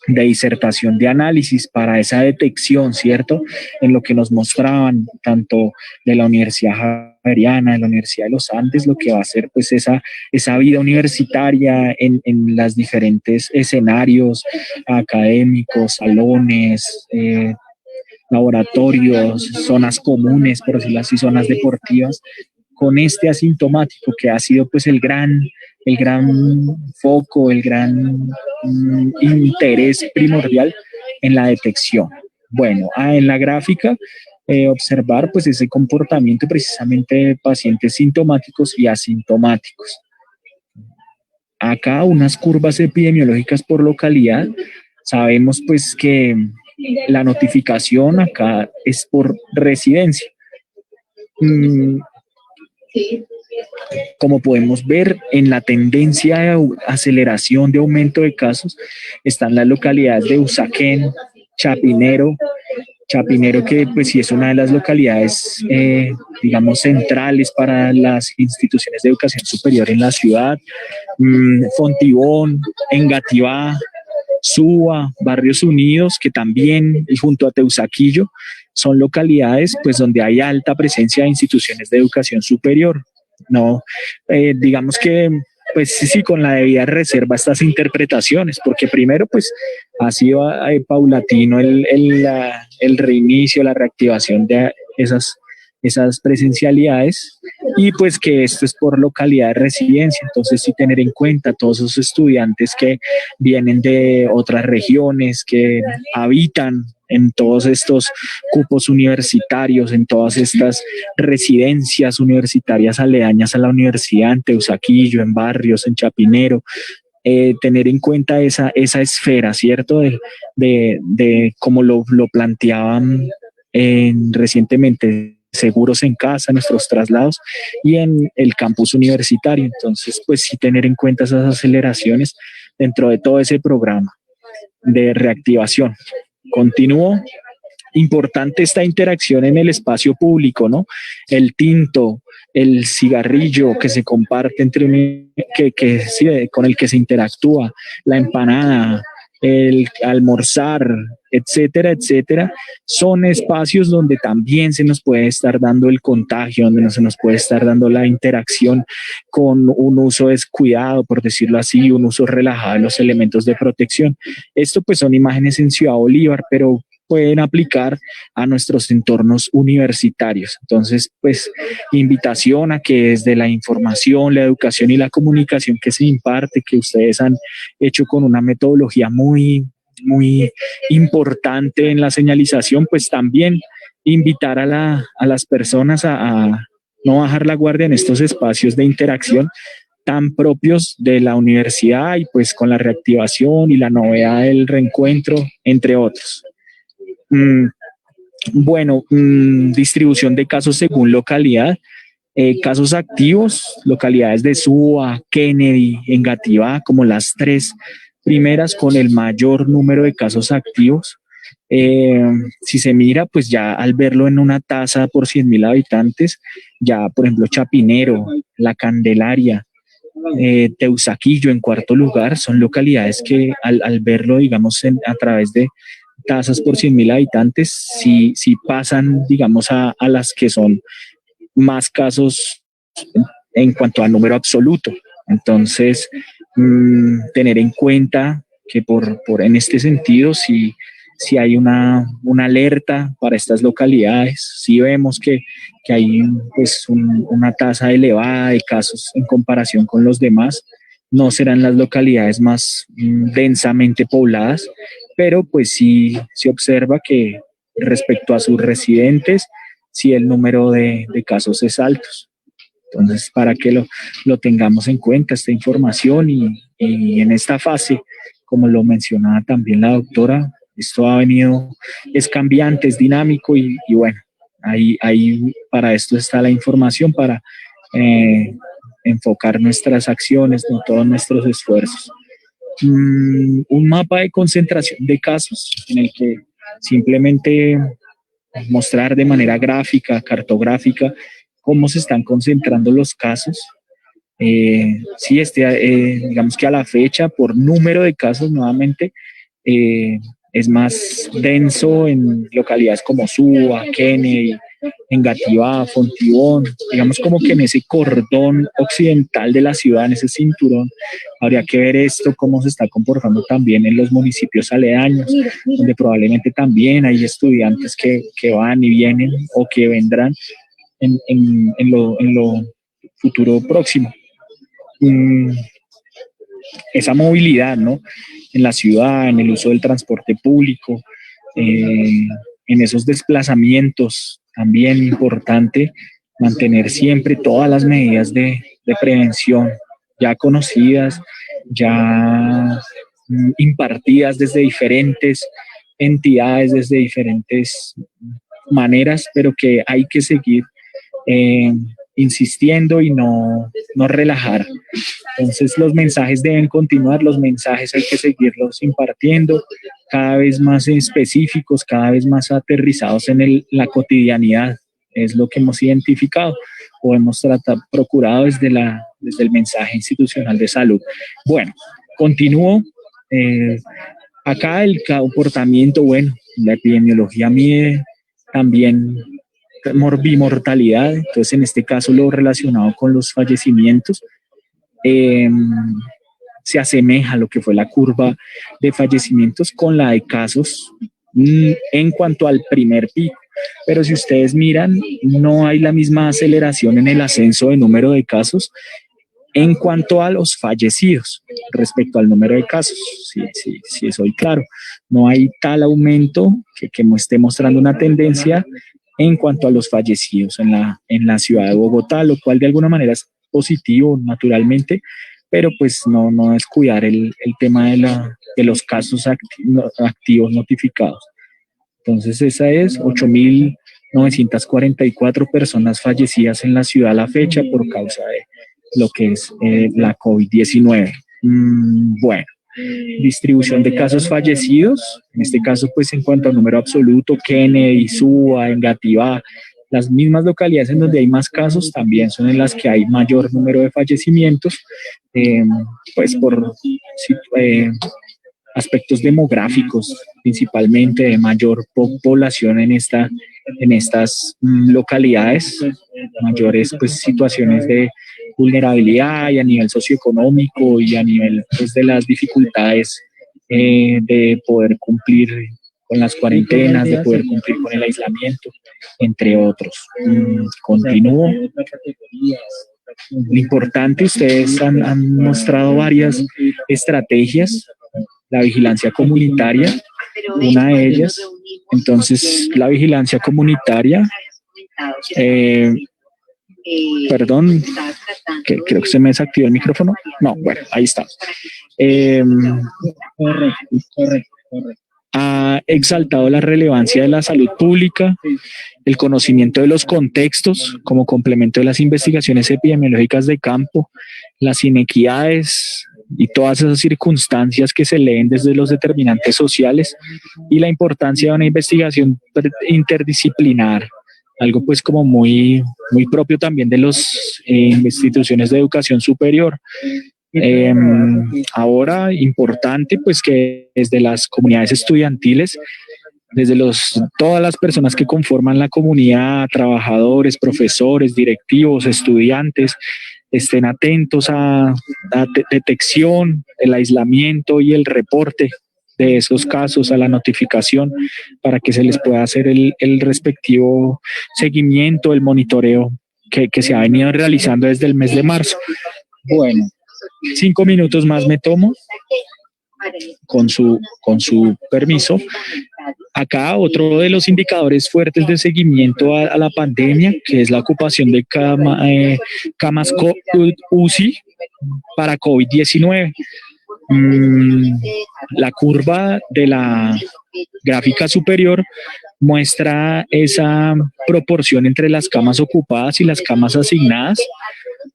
disertación de análisis para esa detección, ¿cierto? En lo que nos mostraban tanto de la Universidad Javeriana, de la Universidad de los Andes, lo que va a ser pues esa vida universitaria en los diferentes escenarios académicos, salones, laboratorios, zonas comunes, por decirlo así, zonas deportivas, con este asintomático que ha sido pues el gran foco, el gran interés primordial en la detección. Bueno, en la gráfica observar pues ese comportamiento precisamente de pacientes sintomáticos y asintomáticos. Acá unas curvas epidemiológicas por localidad. Sabemos pues que la notificación acá es por residencia. Como podemos ver en la tendencia de aceleración de aumento de casos están las localidades de Usaquén, Chapinero Chapinero, que pues sí es una de las localidades, digamos, centrales para las instituciones de educación superior en la ciudad. Fontibón, Engativá, Suba, Barrios Unidos, que también, y junto a Teusaquillo, son localidades pues donde hay alta presencia de instituciones de educación superior. No, digamos que pues sí, con la debida reserva estas interpretaciones, porque primero pues ha sido paulatino el reinicio, la reactivación de esas presencialidades, y pues que esto es por localidad de residencia. Entonces sí, tener en cuenta todos esos estudiantes que vienen de otras regiones, que habitan en todos estos cupos universitarios, en todas estas residencias universitarias aledañas a la universidad, en Teusaquillo, en Barrios, en Chapinero. Tener en cuenta esa esfera, ¿cierto? De cómo lo planteaban recientemente, seguros en casa, nuestros traslados, y en el campus universitario. Entonces, pues sí, tener en cuenta esas aceleraciones dentro de todo ese programa de reactivación. Continúo. Importante esta interacción en el espacio público, ¿no? El tinto, el cigarrillo que se comparte sí, con el que se interactúa, la empanada, el almorzar, etcétera, etcétera, son espacios donde también se nos puede estar dando el contagio, donde no se nos puede estar dando la interacción con un uso descuidado, por decirlo así, un uso relajado de los elementos de protección. Esto pues son imágenes en Ciudad Bolívar, pero pueden aplicar a nuestros entornos universitarios. Entonces, pues, invitación a que desde la información, la educación y la comunicación que se imparte, que ustedes han hecho con una metodología muy importante en la señalización, pues también invitar a las personas a no bajar la guardia en estos espacios de interacción tan propios de la universidad, y pues con la reactivación y la novedad del reencuentro, entre otros. Bueno, distribución de casos según localidad. Casos activos, localidades de Suba, Kennedy, Engativá, como las tres primeras con el mayor número de casos activos. Si se mira, pues ya al verlo en una tasa por 100.000 habitantes, ya por ejemplo Chapinero, La Candelaria, Teusaquillo en cuarto lugar, son localidades que al verlo, digamos, a través de tasas por 100.000 habitantes, sí pasan, digamos, a las que son más casos en cuanto a número absoluto. Entonces, tener en cuenta que en este sentido, si hay una alerta para estas localidades, si vemos que hay pues una tasa elevada de casos en comparación con los demás, no serán las localidades más densamente pobladas, pero pues sí se observa que respecto a sus residentes, sí el número de casos es alto. Entonces, para que lo tengamos en cuenta, esta información, y en esta fase, como lo mencionaba también la doctora, esto ha venido, es cambiante, es dinámico, y bueno, ahí para esto está la información, para enfocar nuestras acciones, no todos nuestros esfuerzos. Un mapa de concentración de casos en el que simplemente mostrar de manera gráfica, cartográfica, cómo se están concentrando los casos. Sí, digamos que a la fecha, por número de casos, nuevamente, es más denso en localidades como Suba, Kennedy, Engativá, Fontibón, digamos como que en ese cordón occidental de la ciudad, en ese cinturón. Habría que ver esto, cómo se está comportando también en los municipios aledaños, donde probablemente también hay estudiantes que van y vienen o que vendrán en lo futuro próximo. Esa movilidad, ¿no? En la ciudad, en el uso del transporte público, en esos desplazamientos, también importante mantener siempre todas las medidas de prevención ya conocidas, ya impartidas desde diferentes entidades, desde diferentes maneras, pero que hay que seguir insistiendo y no relajar. Entonces los mensajes deben continuar, los mensajes hay que seguirlos impartiendo, cada vez más específicos, cada vez más aterrizados en la cotidianidad. Es lo que hemos identificado o hemos procurado desde el mensaje institucional de salud. Bueno, continúo. Acá el comportamiento, bueno, la epidemiología mide también bimortalidad, entonces en este caso lo relacionado con los fallecimientos se asemeja a lo que fue la curva de fallecimientos con la de casos en cuanto al primer pico. Pero si ustedes miran, no hay la misma aceleración en el ascenso de número de casos en cuanto a los fallecidos respecto al número de casos. Sí, soy claro. No hay tal aumento que esté mostrando una tendencia en cuanto a los fallecidos en la ciudad de Bogotá, lo cual de alguna manera es positivo, naturalmente, pero pues no descuidar el tema de los casos activos notificados. Entonces esa es 8.944 personas fallecidas en la ciudad a la fecha por causa de lo que es la COVID-19. Bueno, distribución de casos fallecidos, en este caso pues en cuanto al número absoluto, Kennedy, Suba, Engativá, las mismas localidades en donde hay más casos también son en las que hay mayor número de fallecimientos, pues por aspectos demográficos, principalmente de mayor población en estas localidades, mayores pues situaciones de vulnerabilidad y a nivel socioeconómico y a nivel pues, de las dificultades de poder cumplir con las cuarentenas, de poder cumplir con el aislamiento, entre otros. Continúo. Lo importante, ustedes han mostrado varias estrategias, la vigilancia comunitaria, una de ellas. Entonces, la vigilancia comunitaria, perdón, que creo que se me desactivó el micrófono. No, bueno, ahí está. Correcto. Ha exaltado la relevancia de la salud pública, el conocimiento de los contextos como complemento de las investigaciones epidemiológicas de campo, las inequidades y todas esas circunstancias que se leen desde los determinantes sociales y la importancia de una investigación interdisciplinar, algo pues como muy propio también de las instituciones de educación superior. Ahora importante pues que desde las comunidades estudiantiles, desde todas las personas que conforman la comunidad, trabajadores, profesores, directivos, estudiantes, estén atentos a la detección, el aislamiento y el reporte de esos casos, a la notificación, para que se les pueda hacer el respectivo seguimiento, el monitoreo que se ha venido realizando desde el mes de marzo. Bueno, 5 minutos más me tomo, con su permiso. Acá otro de los indicadores fuertes de seguimiento a la pandemia, que es la ocupación de camas UCI para COVID-19. La curva de la gráfica superior muestra esa proporción entre las camas ocupadas y las camas asignadas.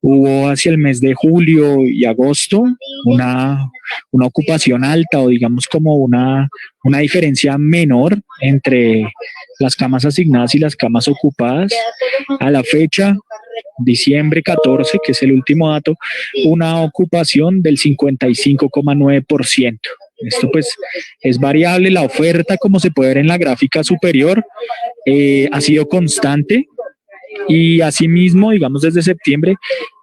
Hubo hacia el mes de julio y agosto una ocupación alta, o digamos como una diferencia menor entre las camas asignadas y las camas ocupadas. A la fecha, diciembre 14, que es el último dato, una ocupación del 55,9%. Esto pues es variable. La oferta, como se puede ver en la gráfica superior, ha sido constante. Y asimismo, digamos desde septiembre,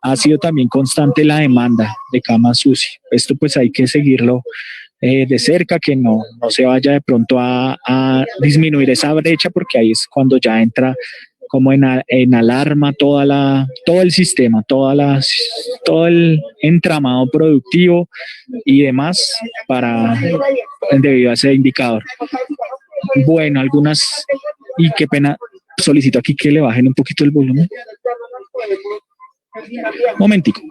ha sido también constante la demanda de camas UCI. Esto pues hay que seguirlo de cerca, que no se vaya de pronto a disminuir esa brecha, porque ahí es cuando ya entra como en alarma todo el sistema, todo el entramado productivo y demás debido a ese indicador. Bueno, y qué pena, solicito aquí que le bajen un poquito el volumen. Momentico.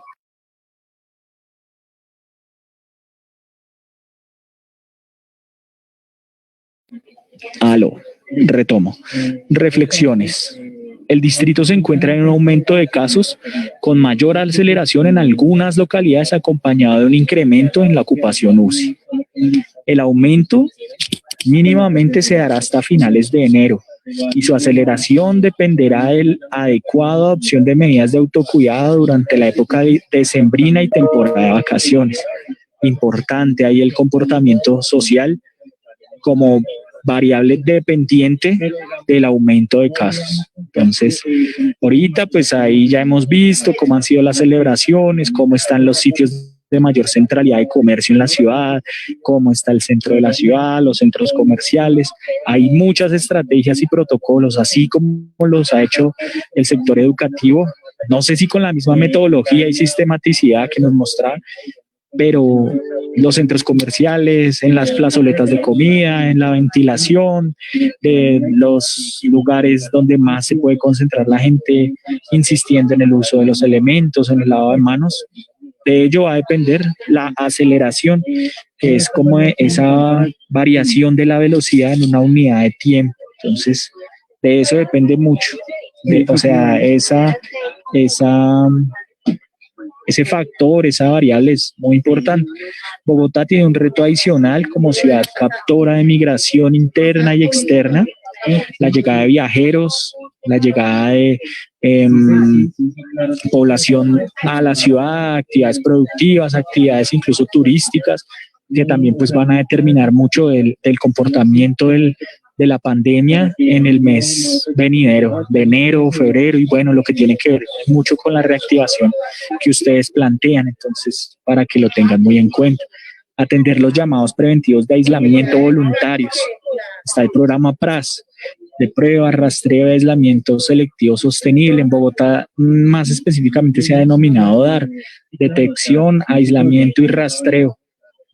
Aló, retomo. Reflexiones. El distrito se encuentra en un aumento de casos con mayor aceleración en algunas localidades, acompañado de un incremento en la ocupación UCI. El aumento Mínimamente se dará hasta finales de enero y su aceleración dependerá de la adecuada adopción de medidas de autocuidado durante la época decembrina y temporada de vacaciones. Importante ahí el comportamiento social como variable dependiente del aumento de casos. Entonces, ahorita pues ahí ya hemos visto cómo han sido las celebraciones, cómo están los sitios de mayor centralidad de comercio en la ciudad, cómo está el centro de la ciudad, los centros comerciales. Hay muchas estrategias y protocolos, así como los ha hecho el sector educativo. No sé si con la misma metodología y sistematicidad que nos mostraba, pero los centros comerciales, en las plazoletas de comida, en la ventilación, de los lugares donde más se puede concentrar la gente, insistiendo en el uso de los elementos, en el lavado de manos. De ello va a depender la aceleración, que es como esa variación de la velocidad en una unidad de tiempo. Entonces, de eso depende mucho. O sea, ese factor, esa variable es muy importante. Bogotá tiene un reto adicional como ciudad captora de migración interna y externa, la llegada de viajeros, la llegada de población a la ciudad, actividades productivas, actividades incluso turísticas, que también pues van a determinar mucho del comportamiento de la pandemia en el mes venidero, de enero, febrero, y bueno, lo que tiene que ver mucho con la reactivación que ustedes plantean, entonces, para que lo tengan muy en cuenta. Atender los llamados preventivos de aislamiento voluntarios. Está el programa PRAS, de prueba, rastreo de aislamiento selectivo sostenible. En Bogotá, más específicamente, se ha denominado DAR, detección, aislamiento y rastreo.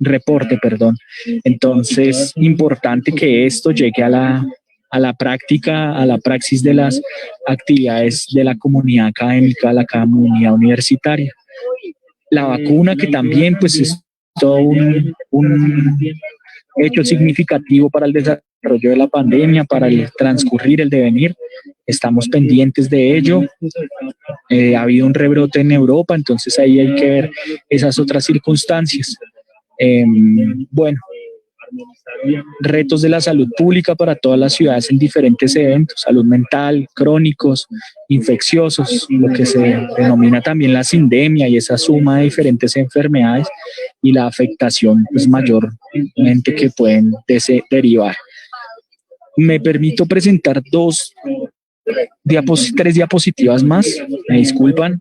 Reporte, perdón. Entonces, importante que esto llegue a la práctica, a la praxis de las actividades de la comunidad académica, la comunidad universitaria. La vacuna, que también pues es todo un hecho significativo para el desarrollo de la pandemia, para el transcurrir, el devenir. Estamos pendientes de ello. Ha habido un rebrote en Europa, entonces ahí hay que ver esas otras circunstancias. Bueno, retos de la salud pública para todas las ciudades en diferentes eventos, salud mental, crónicos, infecciosos, lo que se denomina también la sindemia y esa suma de diferentes enfermedades y la afectación pues mayormente que pueden derivar. Me permito presentar tres diapositivas más, me disculpan.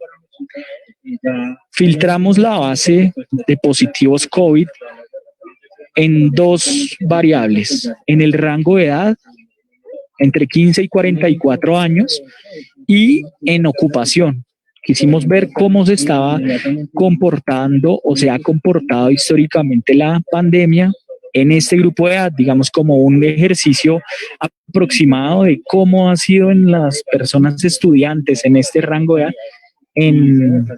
Filtramos la base de positivos COVID en dos variables, en el rango de edad, entre 15 y 44 años, y en ocupación. Quisimos ver cómo se estaba comportando o se ha comportado históricamente la pandemia en este grupo de edad, digamos como un ejercicio aproximado de cómo ha sido en las personas estudiantes en este rango de edad en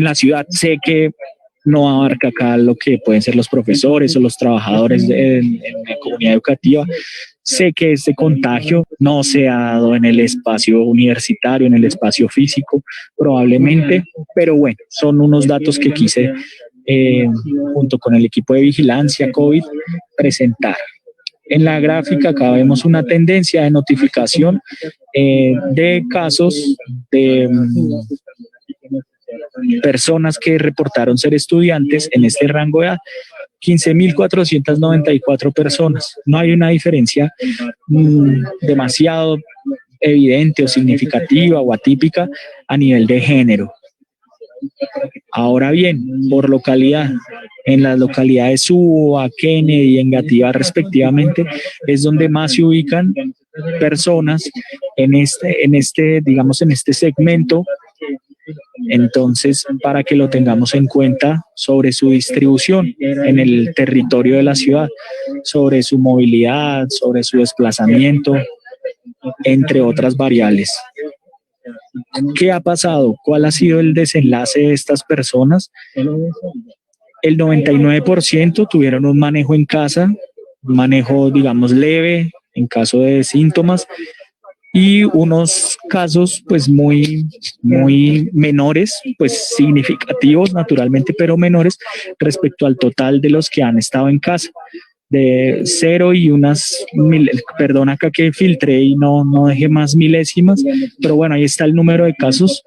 la ciudad. Sé que no abarca acá lo que pueden ser los profesores o los trabajadores en la comunidad educativa. Sé que este contagio no se ha dado en el espacio universitario, en el espacio físico, probablemente, pero bueno, son unos datos que quise, junto con el equipo de vigilancia COVID, presentar. En la gráfica acá vemos una tendencia de notificación de casos de personas que reportaron ser estudiantes en este rango de edad, 15.494 personas. No hay una diferencia demasiado evidente o significativa o atípica a nivel de género. Ahora bien, por localidad, en las localidades Suba, Kennedy y Engativá respectivamente, es donde más se ubican personas en este segmento. Entonces, para que lo tengamos en cuenta sobre su distribución en el territorio de la ciudad, sobre su movilidad, sobre su desplazamiento, entre otras variables. ¿Qué ha pasado? ¿Cuál ha sido el desenlace de estas personas? El 99% tuvieron un manejo en casa, un manejo, digamos, leve en caso de síntomas, y unos casos pues muy menores, pues significativos naturalmente, pero menores respecto al total de los que han estado en casa. de 0 y unas, perdón acá que filtré y no dejé más milésimas, pero bueno, ahí está el número de casos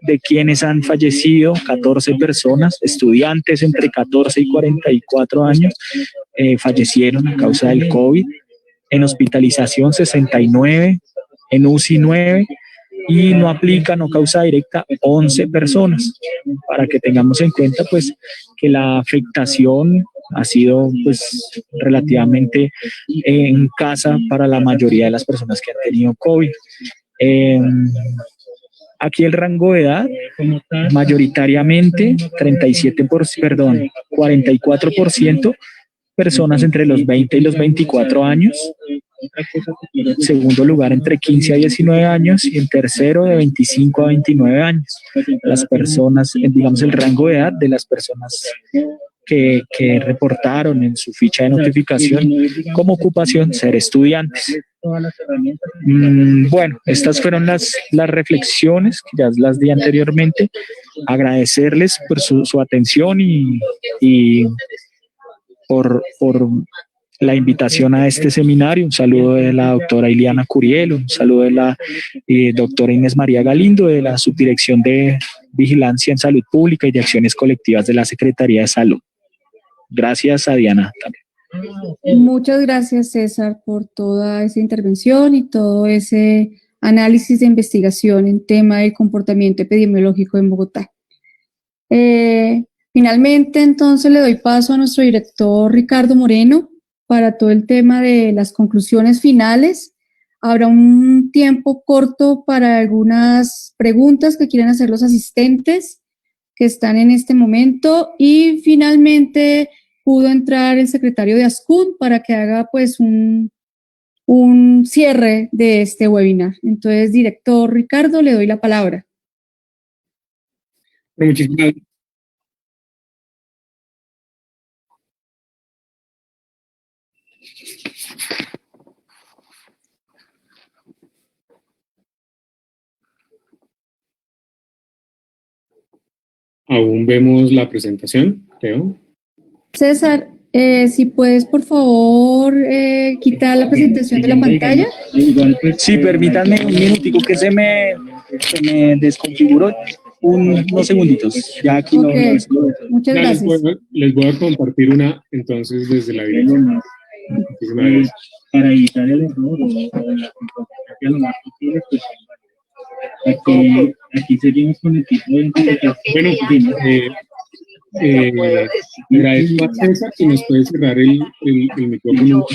de quienes han fallecido, 14 personas, estudiantes entre 14 y 44 años, fallecieron a causa del COVID, en hospitalización 69, en UCI 9, y no aplica, no causa directa 11 personas, para que tengamos en cuenta pues que la afectación ha sido pues relativamente en casa para la mayoría de las personas que han tenido COVID. Aquí el rango de edad, mayoritariamente 44% personas entre los 20 y los 24 años. En segundo lugar, entre 15 a 19 años, y en tercero, de 25 a 29 años. Las personas, digamos, el rango de edad de las personas que reportaron en su ficha de notificación como ocupación ser estudiantes. Bueno, estas fueron las reflexiones que ya las di anteriormente. Agradecerles por su atención y por la invitación a este seminario. Un saludo de la doctora Iliana Curiel, un saludo de la doctora Inés María Galindo, de la Subdirección de Vigilancia en Salud Pública y de Acciones Colectivas de la Secretaría de Salud. Gracias a Diana también. Muchas gracias, César, por toda esa intervención y todo ese análisis de investigación en tema del comportamiento epidemiológico en Bogotá. Finalmente, entonces, le doy paso a nuestro director Ricardo Moreno para todo el tema de las conclusiones finales. Habrá un tiempo corto para algunas preguntas que quieran hacer los asistentes que están en este momento, y finalmente pudo entrar el secretario de ASCUD para que haga pues un cierre de este webinar. Entonces, director Ricardo, le doy la palabra. Muchísimas gracias. Aún vemos la presentación, creo. César, si puedes, por favor, quitar la presentación de la pantalla. Sí, permítanme un minutico que se me desconfiguró. Unos segunditos. Ya aquí Okay. Muchas Ya gracias. les voy a compartir una entonces desde la dirección. Muchísimas gracias. Para evitar el error o la complicación lo más posible, pues aquí seguimos con el tipo de Bueno, agradezco a César si nos puede cerrar el micrófono.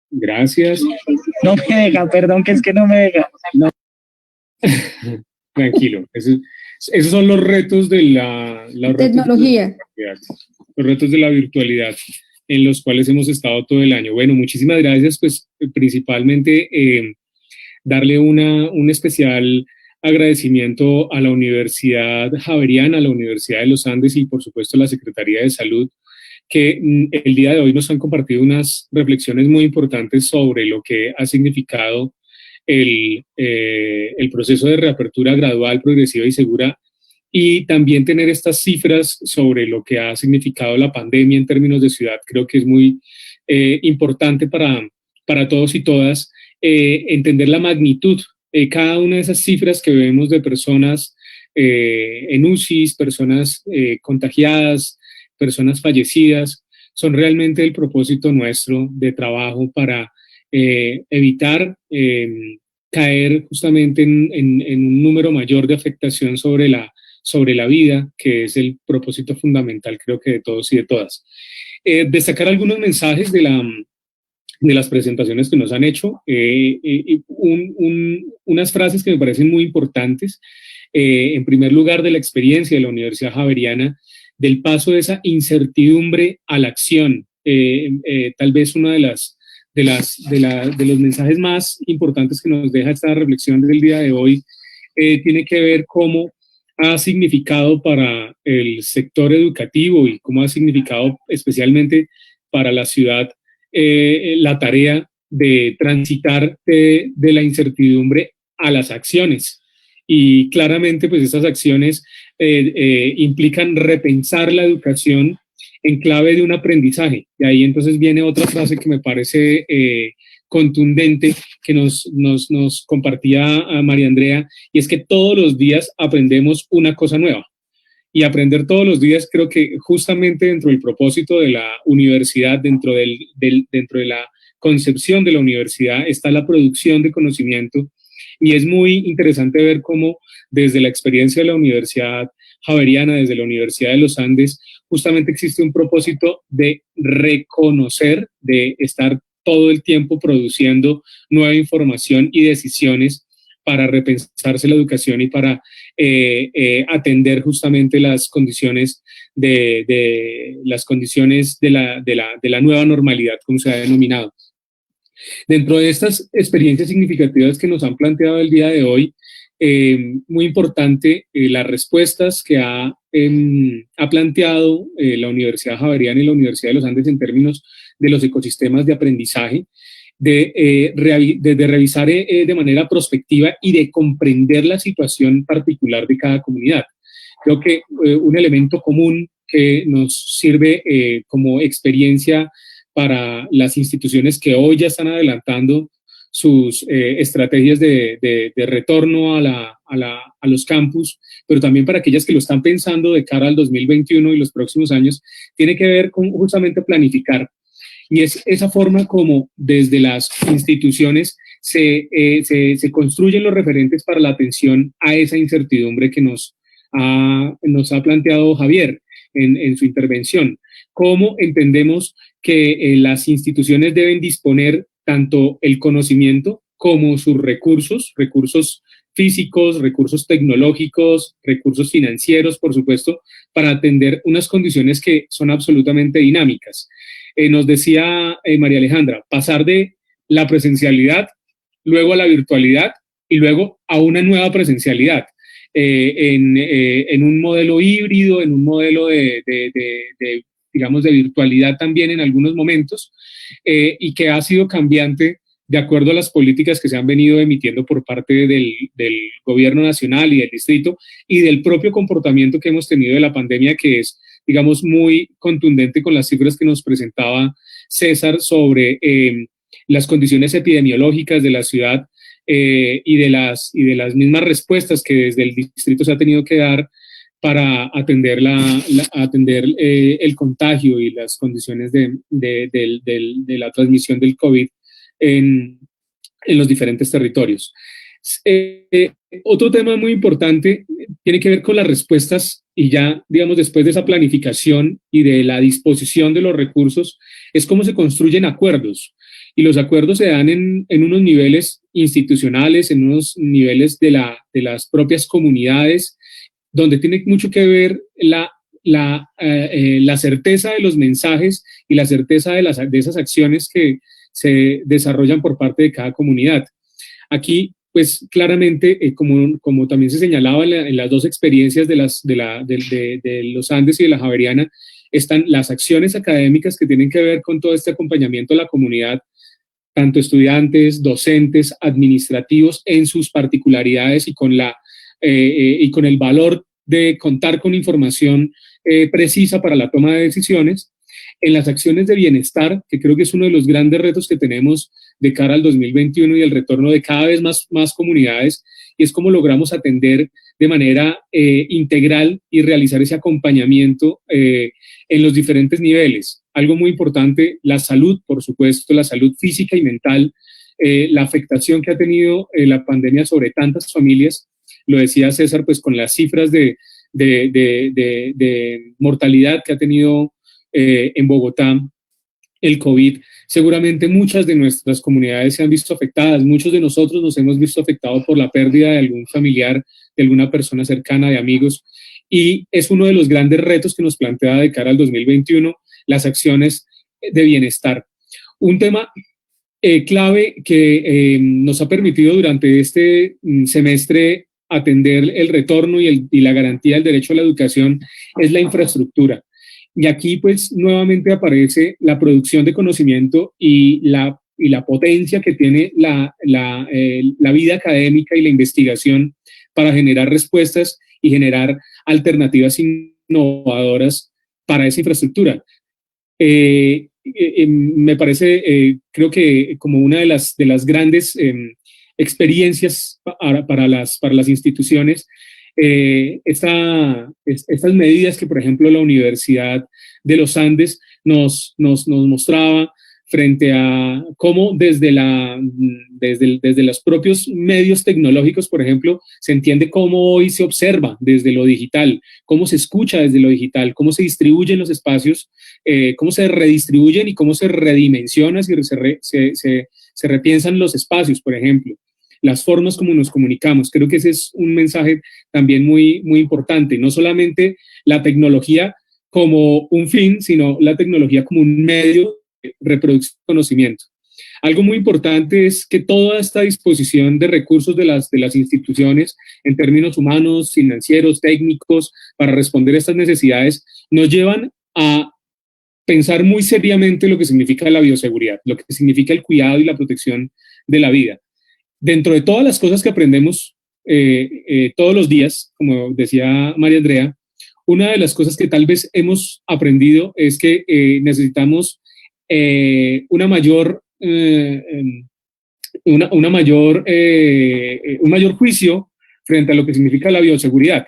Gracias. No me deja, perdón, que es que no me deja. No. Tranquilo. Esos son los retos de la Tecnología. Los retos de la virtualidad en los cuales hemos estado todo el año. Bueno, muchísimas gracias, pues principalmente darle un especial agradecimiento a la Universidad Javeriana, a la Universidad de los Andes y por supuesto a la Secretaría de Salud, que el día de hoy nos han compartido unas reflexiones muy importantes sobre lo que ha significado el proceso de reapertura gradual, progresiva y segura, y también tener estas cifras sobre lo que ha significado la pandemia en términos de ciudad. Creo que es muy importante para todos y todas entender la magnitud. Cada una de esas cifras que vemos de personas en UCIs, personas contagiadas, personas fallecidas, son realmente el propósito nuestro de trabajo para evitar caer justamente en un número mayor de afectación sobre la vida, que es el propósito fundamental, creo que de todos y de todas. Destacar algunos mensajes de las presentaciones que nos han hecho, unas frases que me parecen muy importantes. En primer lugar, de la experiencia de la Universidad Javeriana, del paso de esa incertidumbre a la acción. Tal vez uno de los mensajes más importantes que nos deja esta reflexión del día de hoy tiene que ver cómo ha significado para el sector educativo y cómo ha significado especialmente para la ciudad la tarea de transitar de la incertidumbre a las acciones. Y claramente pues estas acciones implican repensar la educación en clave de un aprendizaje. Y ahí entonces viene otra frase que me parece contundente que nos compartía a María Andrea, y es que todos los días aprendemos una cosa nueva. Y aprender todos los días, creo que justamente dentro del propósito de la universidad, dentro de la concepción de la universidad, está la producción de conocimiento. Y es muy interesante ver cómo desde la experiencia de la Universidad Javeriana, desde la Universidad de los Andes, justamente existe un propósito de reconocer, de estar todo el tiempo produciendo nueva información y decisiones para repensarse la educación y para atender justamente las condiciones de la nueva normalidad, como se ha denominado. Dentro de estas experiencias significativas que nos han planteado el día de hoy, muy importante las respuestas que ha planteado la Universidad Javeriana y la Universidad de los Andes en términos de los ecosistemas de aprendizaje, de revisar de manera prospectiva y de comprender la situación particular de cada comunidad. Creo que un elemento común que nos sirve como experiencia para las instituciones que hoy ya están adelantando sus estrategias de retorno a los campus, pero también para aquellas que lo están pensando de cara al 2021 y los próximos años, tiene que ver con justamente planificar. Y es esa forma como desde las instituciones se construyen los referentes para la atención a esa incertidumbre que nos ha planteado Javier en su intervención. ¿Cómo entendemos que las instituciones deben disponer tanto el conocimiento como sus recursos físicos, recursos tecnológicos, recursos financieros, por supuesto, para atender unas condiciones que son absolutamente dinámicas? Nos decía María Alejandra, pasar de la presencialidad, luego a la virtualidad y luego a una nueva presencialidad, en un modelo híbrido, en un modelo digamos, de virtualidad también en algunos momentos, y que ha sido cambiante de acuerdo a las políticas que se han venido emitiendo por parte del gobierno nacional y del distrito, y del propio comportamiento que hemos tenido de la pandemia, que es, digamos, muy contundente con las cifras que nos presentaba César sobre las condiciones epidemiológicas de la ciudad y de las mismas respuestas que desde el distrito se ha tenido que dar para atender el contagio y las condiciones de la transmisión del COVID en los diferentes territorios. Otro tema muy importante tiene que ver con las respuestas, y ya, digamos, después de esa planificación y de la disposición de los recursos, es cómo se construyen acuerdos. Y los acuerdos se dan en unos niveles institucionales, en unos niveles de las propias comunidades, donde tiene mucho que ver la certeza de los mensajes y la certeza de esas acciones que se desarrollan por parte de cada comunidad. Aquí, pues claramente, como también se señalaba en las dos experiencias de los Andes y de la Javeriana, están las acciones académicas que tienen que ver con todo este acompañamiento a la comunidad, tanto estudiantes, docentes, administrativos, en sus particularidades y con el valor de contar con información precisa para la toma de decisiones. En las acciones de bienestar, que creo que es uno de los grandes retos que tenemos de cara al 2021 y el retorno de cada vez más comunidades, y es cómo logramos atender de manera integral y realizar ese acompañamiento en los diferentes niveles. Algo muy importante, la salud, por supuesto, la salud física y mental, la afectación que ha tenido la pandemia sobre tantas familias. Lo decía César, pues con las cifras de mortalidad que ha tenido en Bogotá el COVID, seguramente muchas de nuestras comunidades se han visto afectadas, muchos de nosotros nos hemos visto afectados por la pérdida de algún familiar, de alguna persona cercana, de amigos, y es uno de los grandes retos que nos plantea de cara al 2021, las acciones de bienestar. Un tema clave que nos ha permitido durante este semestre atender el retorno y la garantía del derecho a la educación es la infraestructura. Y aquí, pues, nuevamente aparece la producción de conocimiento y la potencia que tiene la vida académica y la investigación para generar respuestas y generar alternativas innovadoras para esa infraestructura. Me parece, creo que como una de las grandes experiencias para las instituciones, estas medidas que, por ejemplo, la Universidad de los Andes nos mostraba frente a cómo desde los propios medios tecnológicos, por ejemplo, se entiende cómo hoy se observa desde lo digital, cómo se escucha desde lo digital, cómo se distribuyen los espacios, cómo se redistribuyen y cómo se redimensionan y se repiensan los espacios, por ejemplo, las formas como nos comunicamos. Creo que ese es un mensaje también muy, muy importante, no solamente la tecnología como un fin, sino la tecnología como un medio de reproducción de conocimiento. Algo muy importante es que toda esta disposición de recursos de las instituciones en términos humanos, financieros, técnicos, para responder a estas necesidades, nos llevan a pensar muy seriamente lo que significa la bioseguridad, lo que significa el cuidado y la protección de la vida. Dentro de todas las cosas que aprendemos todos los días, como decía María Andrea, una de las cosas que tal vez hemos aprendido es que necesitamos un mayor juicio frente a lo que significa la bioseguridad.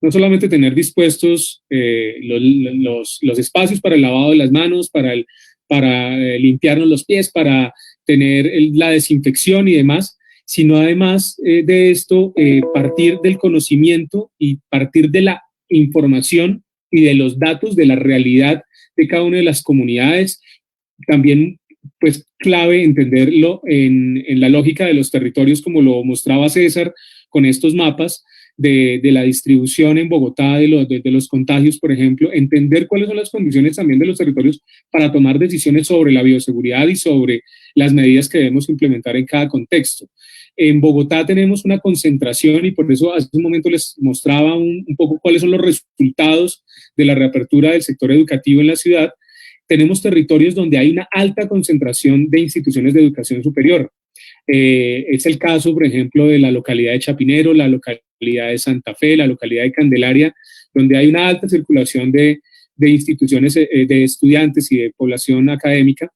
No solamente tener dispuestos los espacios para el lavado de las manos, para limpiarnos los pies, para tener la desinfección y demás, sino además de esto, partir del conocimiento y partir de la información y de los datos de la realidad de cada una de las comunidades. También, pues, clave entenderlo en la lógica de los territorios, como lo mostraba César con estos mapas de la distribución en Bogotá de los contagios, por ejemplo, entender cuáles son las condiciones también de los territorios para tomar decisiones sobre la bioseguridad y sobre las medidas que debemos implementar en cada contexto. En Bogotá tenemos una concentración y por eso hace un momento les mostraba un poco cuáles son los resultados de la reapertura del sector educativo en la ciudad. Tenemos territorios donde hay una alta concentración de instituciones de educación superior. Es el caso, por ejemplo, de la localidad de Chapinero, la localidad de Santa Fe, la localidad de Candelaria, donde hay una alta circulación de instituciones, de estudiantes y de población académica,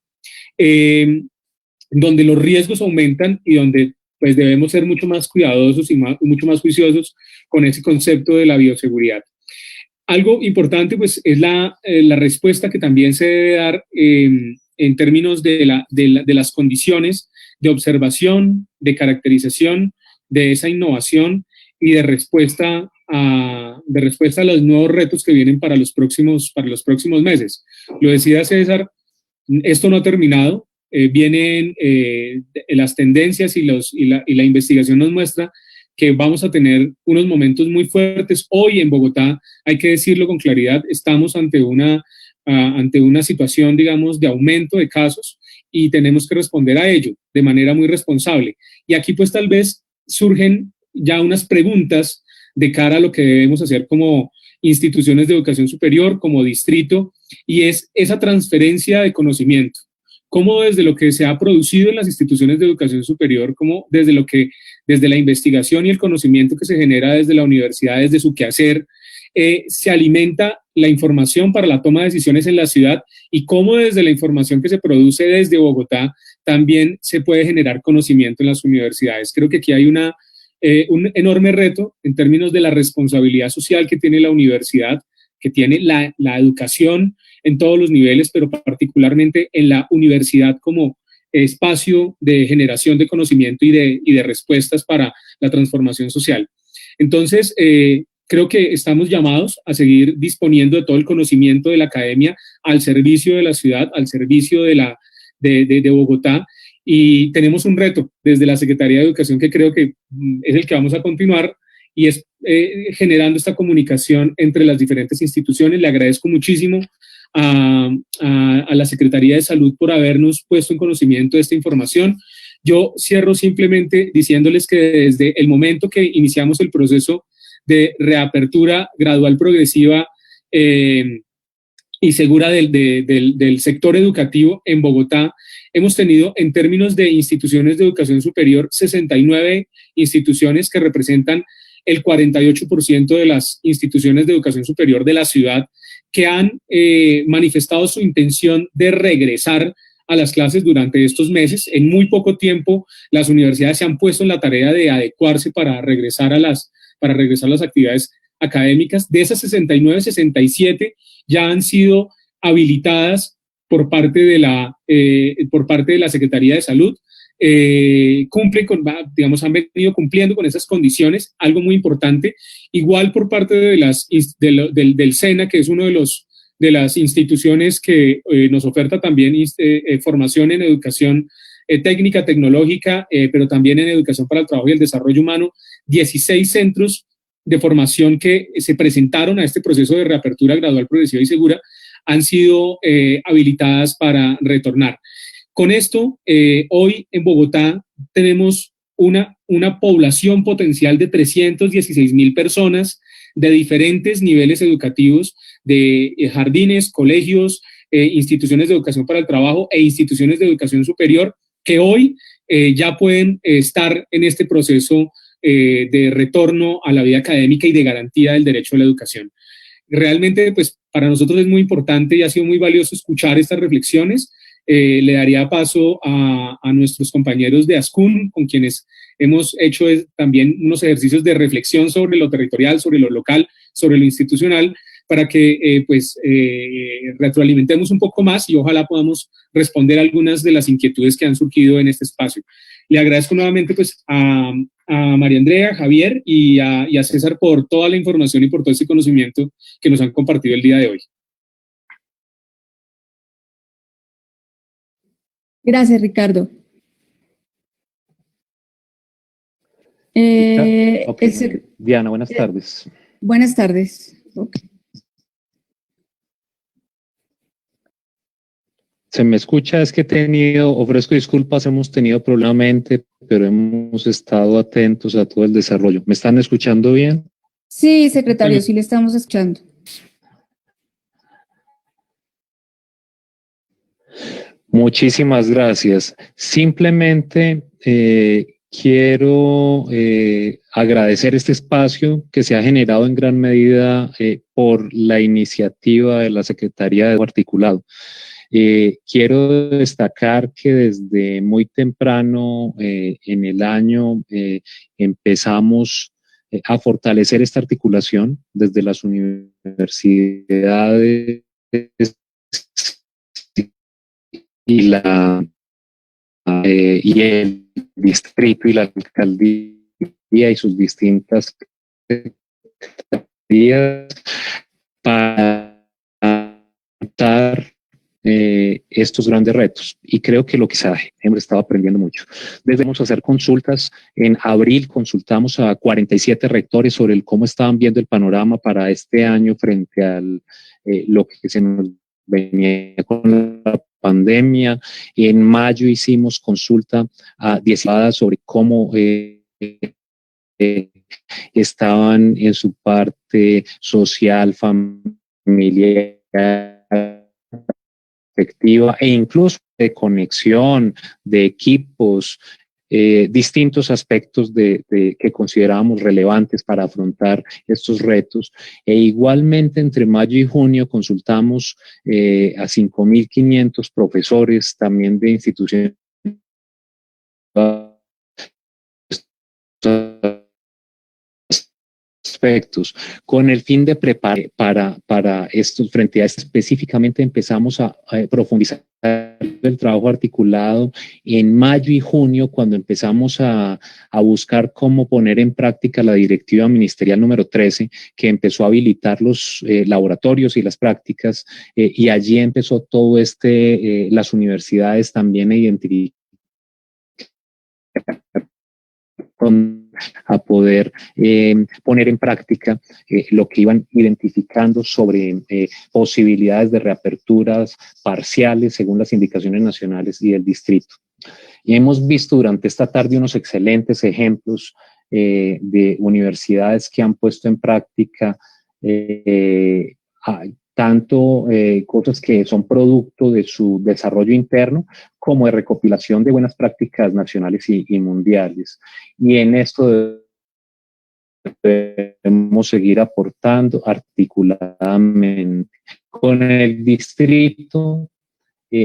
donde los riesgos aumentan y donde pues debemos ser mucho más cuidadosos y mucho más juiciosos con ese concepto de la bioseguridad. Algo importante pues es la respuesta que también se debe dar en términos de las condiciones de observación, de caracterización, de esa innovación y de respuesta a los nuevos retos que vienen para los próximos meses. Lo decía César, esto no ha terminado, vienen las tendencias y la investigación nos muestra que vamos a tener unos momentos muy fuertes. Hoy en Bogotá, hay que decirlo con claridad, estamos ante una situación, digamos, de aumento de casos y tenemos que responder a ello de manera muy responsable. Y aquí pues tal vez surgen ya unas preguntas de cara a lo que debemos hacer como instituciones de educación superior, como distrito, y es esa transferencia de conocimiento. Cómo desde lo que se ha producido en las instituciones de educación superior, como desde la investigación y el conocimiento que se genera desde la universidad, desde su quehacer, se alimenta la información para la toma de decisiones en la ciudad y cómo desde la información que se produce desde Bogotá también se puede generar conocimiento en las universidades. Creo que aquí hay un enorme reto en términos de la responsabilidad social que tiene la universidad, que tiene la educación en todos los niveles, pero particularmente en la universidad como espacio de generación de conocimiento y de respuestas para la transformación social. Entonces, creo que estamos llamados a seguir disponiendo de todo el conocimiento de la academia al servicio de la ciudad, al servicio de Bogotá, y tenemos un reto desde la Secretaría de Educación que creo que es el que vamos a continuar, y es generando esta comunicación entre las diferentes instituciones. Le agradezco muchísimo a la Secretaría de Salud por habernos puesto en conocimiento de esta información. Yo cierro simplemente diciéndoles que desde el momento que iniciamos el proceso de reapertura gradual, progresiva y segura del sector educativo en Bogotá, hemos tenido en términos de instituciones de educación superior 69 instituciones que representan el 48% de las instituciones de educación superior de la ciudad que han manifestado su intención de regresar a las clases durante estos meses. En muy poco tiempo las universidades se han puesto en la tarea de adecuarse para regresar a las actividades académicas. De esas 69, 67 ya han sido habilitadas por parte de la Secretaría de Salud. Cumplen con, digamos, han venido cumpliendo con esas condiciones, algo muy importante. Igual por parte del SENA, que es uno de las instituciones que nos oferta también formación en educación técnica, tecnológica, pero también en educación para el trabajo y el desarrollo humano, 16 centros de formación que se presentaron a este proceso de reapertura gradual, progresiva y segura, han sido habilitadas para retornar. Con esto, hoy en Bogotá tenemos una población potencial de 316,000 personas de diferentes niveles educativos, de jardines, colegios, instituciones de educación para el trabajo e instituciones de educación superior, que hoy ya pueden estar en este proceso de retorno a la vida académica y de garantía del derecho a la educación. Realmente, pues, para nosotros es muy importante y ha sido muy valioso escuchar estas reflexiones. Le daría paso a nuestros compañeros de ASCUN, con quienes hemos hecho también unos ejercicios de reflexión sobre lo territorial, sobre lo local, sobre lo institucional, para que retroalimentemos un poco más y ojalá podamos responder algunas de las inquietudes que han surgido en este espacio. Le agradezco nuevamente pues, a María Andrea, a Javier y a César por toda la información y por todo ese conocimiento que nos han compartido el día de hoy. Gracias, Ricardo. Diana, buenas tardes. Buenas tardes. Okay. ¿Se me escucha? Es que ofrezco disculpas, hemos tenido problemas, pero hemos estado atentos a todo el desarrollo. ¿Me están escuchando bien? Sí, secretario, sí le estamos escuchando. Muchísimas gracias. Simplemente quiero agradecer este espacio que se ha generado en gran medida por la iniciativa de la Secretaría de Articulado. Quiero destacar que desde muy temprano en el año empezamos a fortalecer esta articulación desde las universidades y el distrito y la alcaldía y sus distintas secretarías para tratar estos grandes retos. Y creo que lo que hemos estado aprendiendo mucho. Debemos hacer consultas. En abril consultamos a 47 rectores sobre cómo estaban viendo el panorama para este año frente a lo que se nos venía con la pandemia. En mayo hicimos consulta a 10 sobre cómo estaban en su parte social, familiar, efectiva e incluso de conexión, de equipos, distintos aspectos que considerábamos relevantes para afrontar estos retos. E igualmente entre mayo y junio consultamos a 5.500 profesores también de instituciones aspectos, con el fin de preparar para esto, frente a esto específicamente empezamos a profundizar el trabajo articulado en mayo y junio, cuando empezamos a buscar cómo poner en práctica la directiva ministerial número 13, que empezó a habilitar los laboratorios y las prácticas, y allí empezó todo las universidades también a identificar a poder poner en práctica lo que iban identificando sobre posibilidades de reaperturas parciales según las indicaciones nacionales y del distrito. Y hemos visto durante esta tarde unos excelentes ejemplos de universidades que han puesto en práctica tanto cosas que son producto de su desarrollo interno como de recopilación de buenas prácticas nacionales y mundiales. Y en esto debemos seguir aportando articuladamente. Con el distrito,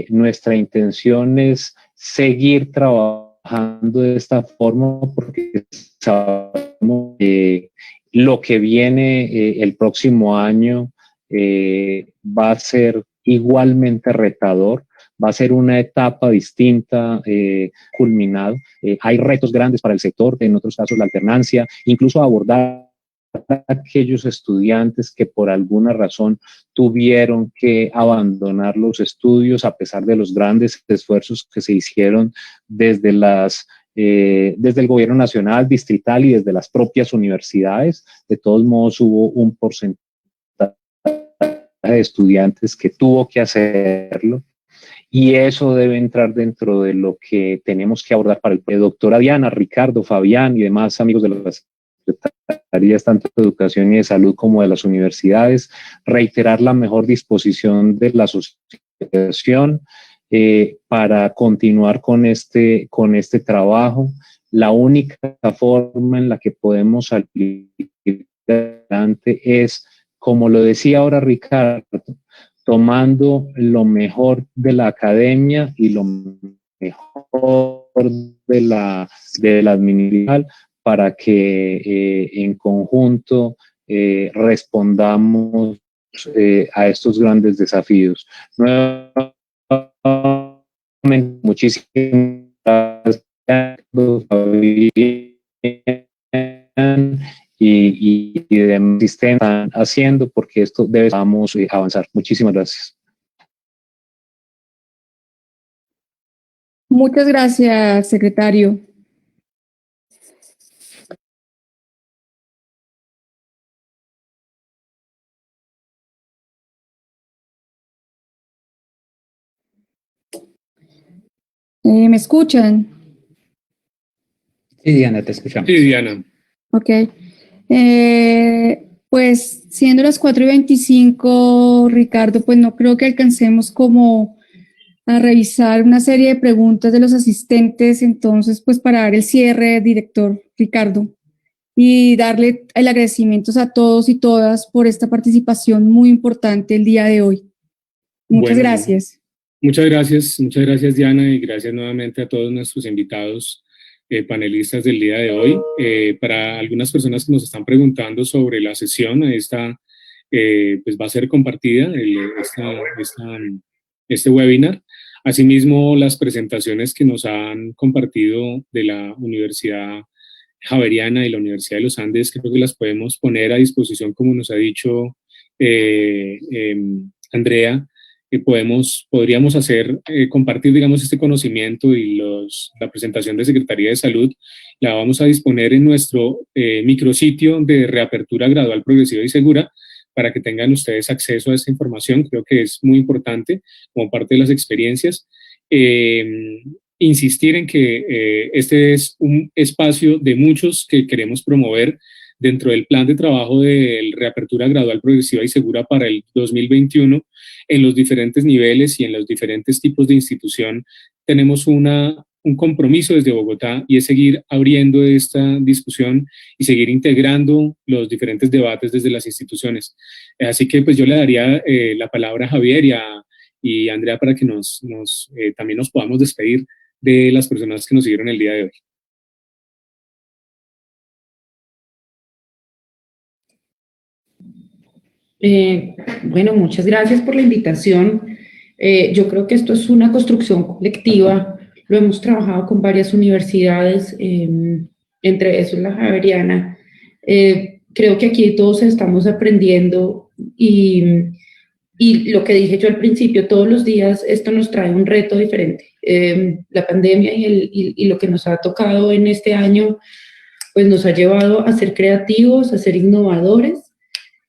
nuestra intención es seguir trabajando de esta forma porque sabemos que lo que viene el próximo año va a ser igualmente retador, va a ser una etapa distinta, culminado. Hay retos grandes para el sector, en otros casos la alternancia, incluso abordar a aquellos estudiantes que por alguna razón tuvieron que abandonar los estudios a pesar de los grandes esfuerzos que se hicieron desde desde el gobierno nacional, distrital y desde las propias universidades. De todos modos, hubo un porcentaje de estudiantes que tuvo que hacerlo. Y eso debe entrar dentro de lo que tenemos que abordar para el doctora Diana, Ricardo, Fabián y demás amigos de las secretarías, tanto de educación y de salud como de las universidades, reiterar la mejor disposición de la asociación para continuar con este trabajo. La única forma en la que podemos salir adelante es, como lo decía ahora Ricardo, tomando lo mejor de la academia y lo mejor de la administración para que en conjunto respondamos a estos grandes desafíos. Nuevamente, muchísimas gracias, y de asistencia están haciendo porque esto debemos avanzar. Muchísimas gracias. Muchas gracias, secretario. ¿Me escuchan? Sí, Diana, te escuchamos. Sí, Diana. Ok. Pues siendo las 4:25, Ricardo, pues no creo que alcancemos como a revisar una serie de preguntas de los asistentes. Entonces, pues para dar el cierre, director Ricardo, y darle el agradecimiento a todos y todas por esta participación muy importante el día de hoy. Muchas gracias. Muchas gracias Diana, y gracias nuevamente a todos nuestros invitados panelistas del día de hoy. Para algunas personas que nos están preguntando sobre la sesión, esta pues va a ser compartida, este webinar. Asimismo, las presentaciones que nos han compartido de la Universidad Javeriana y la Universidad de los Andes, creo que las podemos poner a disposición, como nos ha dicho Andrea. Podríamos hacer, compartir, digamos, este conocimiento y la presentación de Secretaría de Salud, la vamos a disponer en nuestro micrositio de reapertura gradual, progresiva y segura, para que tengan ustedes acceso a esta información. Creo que es muy importante como parte de las experiencias. Insistir en que este es un espacio de muchos que queremos promover dentro del plan de trabajo de reapertura gradual, progresiva y segura para el 2021, en los diferentes niveles y en los diferentes tipos de institución. Tenemos un compromiso desde Bogotá, y es seguir abriendo esta discusión y seguir integrando los diferentes debates desde las instituciones. Así que pues yo le daría la palabra a Javier y a Andrea para que también nos podamos despedir de las personas que nos siguieron el día de hoy. Bueno, muchas gracias por la invitación. Yo creo que esto es una construcción colectiva. Lo hemos trabajado con varias universidades, entre eso la Javeriana. Creo que aquí todos estamos aprendiendo y lo que dije yo al principio, todos los días esto nos trae un reto diferente. La pandemia y lo que nos ha tocado en este año, pues nos ha llevado a ser creativos, a ser innovadores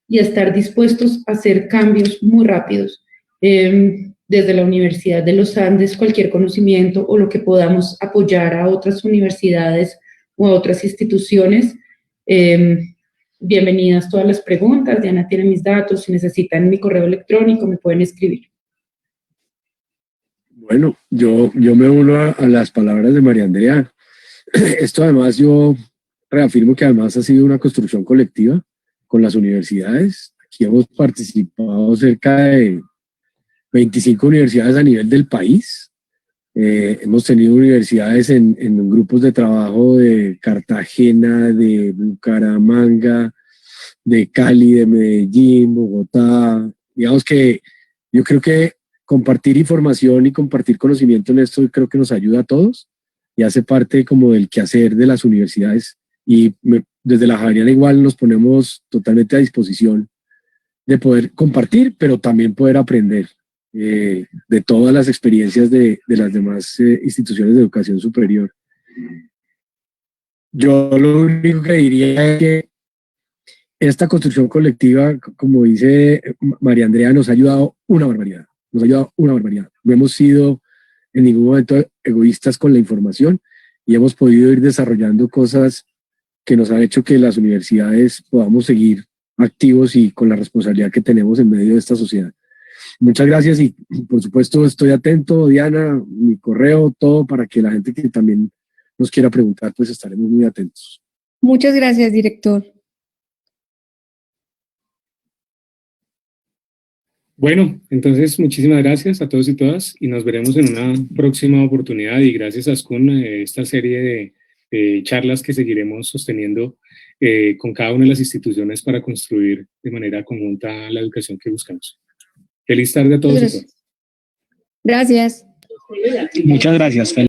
y a estar dispuestos a hacer cambios muy rápidos. Desde la Universidad de los Andes, cualquier conocimiento o lo que podamos apoyar a otras universidades o a otras instituciones, bienvenidas todas las preguntas. Diana tiene mis datos, si necesitan mi correo electrónico me pueden escribir. Bueno, yo me uno a las palabras de María Andrea. Esto además yo reafirmo que además ha sido una construcción colectiva con las universidades. aquí hemos participado cerca de 25 universidades a nivel del país. Hemos tenido universidades en grupos de trabajo de Cartagena, de Bucaramanga, de Cali, de Medellín, Bogotá. Digamos que yo creo que compartir información y compartir conocimiento en esto creo que nos ayuda a todos y hace parte como del quehacer de las universidades. Y desde la Javeriana igual nos ponemos totalmente a disposición de poder compartir, pero también poder aprender de todas las experiencias de las demás instituciones de educación superior. Yo lo único que diría es que esta construcción colectiva, como dice María Andrea, nos ha ayudado una barbaridad. Nos ha ayudado una barbaridad. No hemos sido en ningún momento egoístas con la información y hemos podido ir desarrollando cosas que nos han hecho que las universidades podamos seguir activos y con la responsabilidad que tenemos en medio de esta sociedad. Muchas gracias y por supuesto estoy atento, Diana, mi correo, todo para que la gente que también nos quiera preguntar, pues estaremos muy atentos. Muchas gracias, director. Bueno, entonces muchísimas gracias a todos y todas y nos veremos en una próxima oportunidad y gracias a Askun, esta serie de charlas que seguiremos sosteniendo con cada una de las instituciones para construir de manera conjunta la educación que buscamos. Feliz tarde a todos y todas. Gracias. Muchas gracias.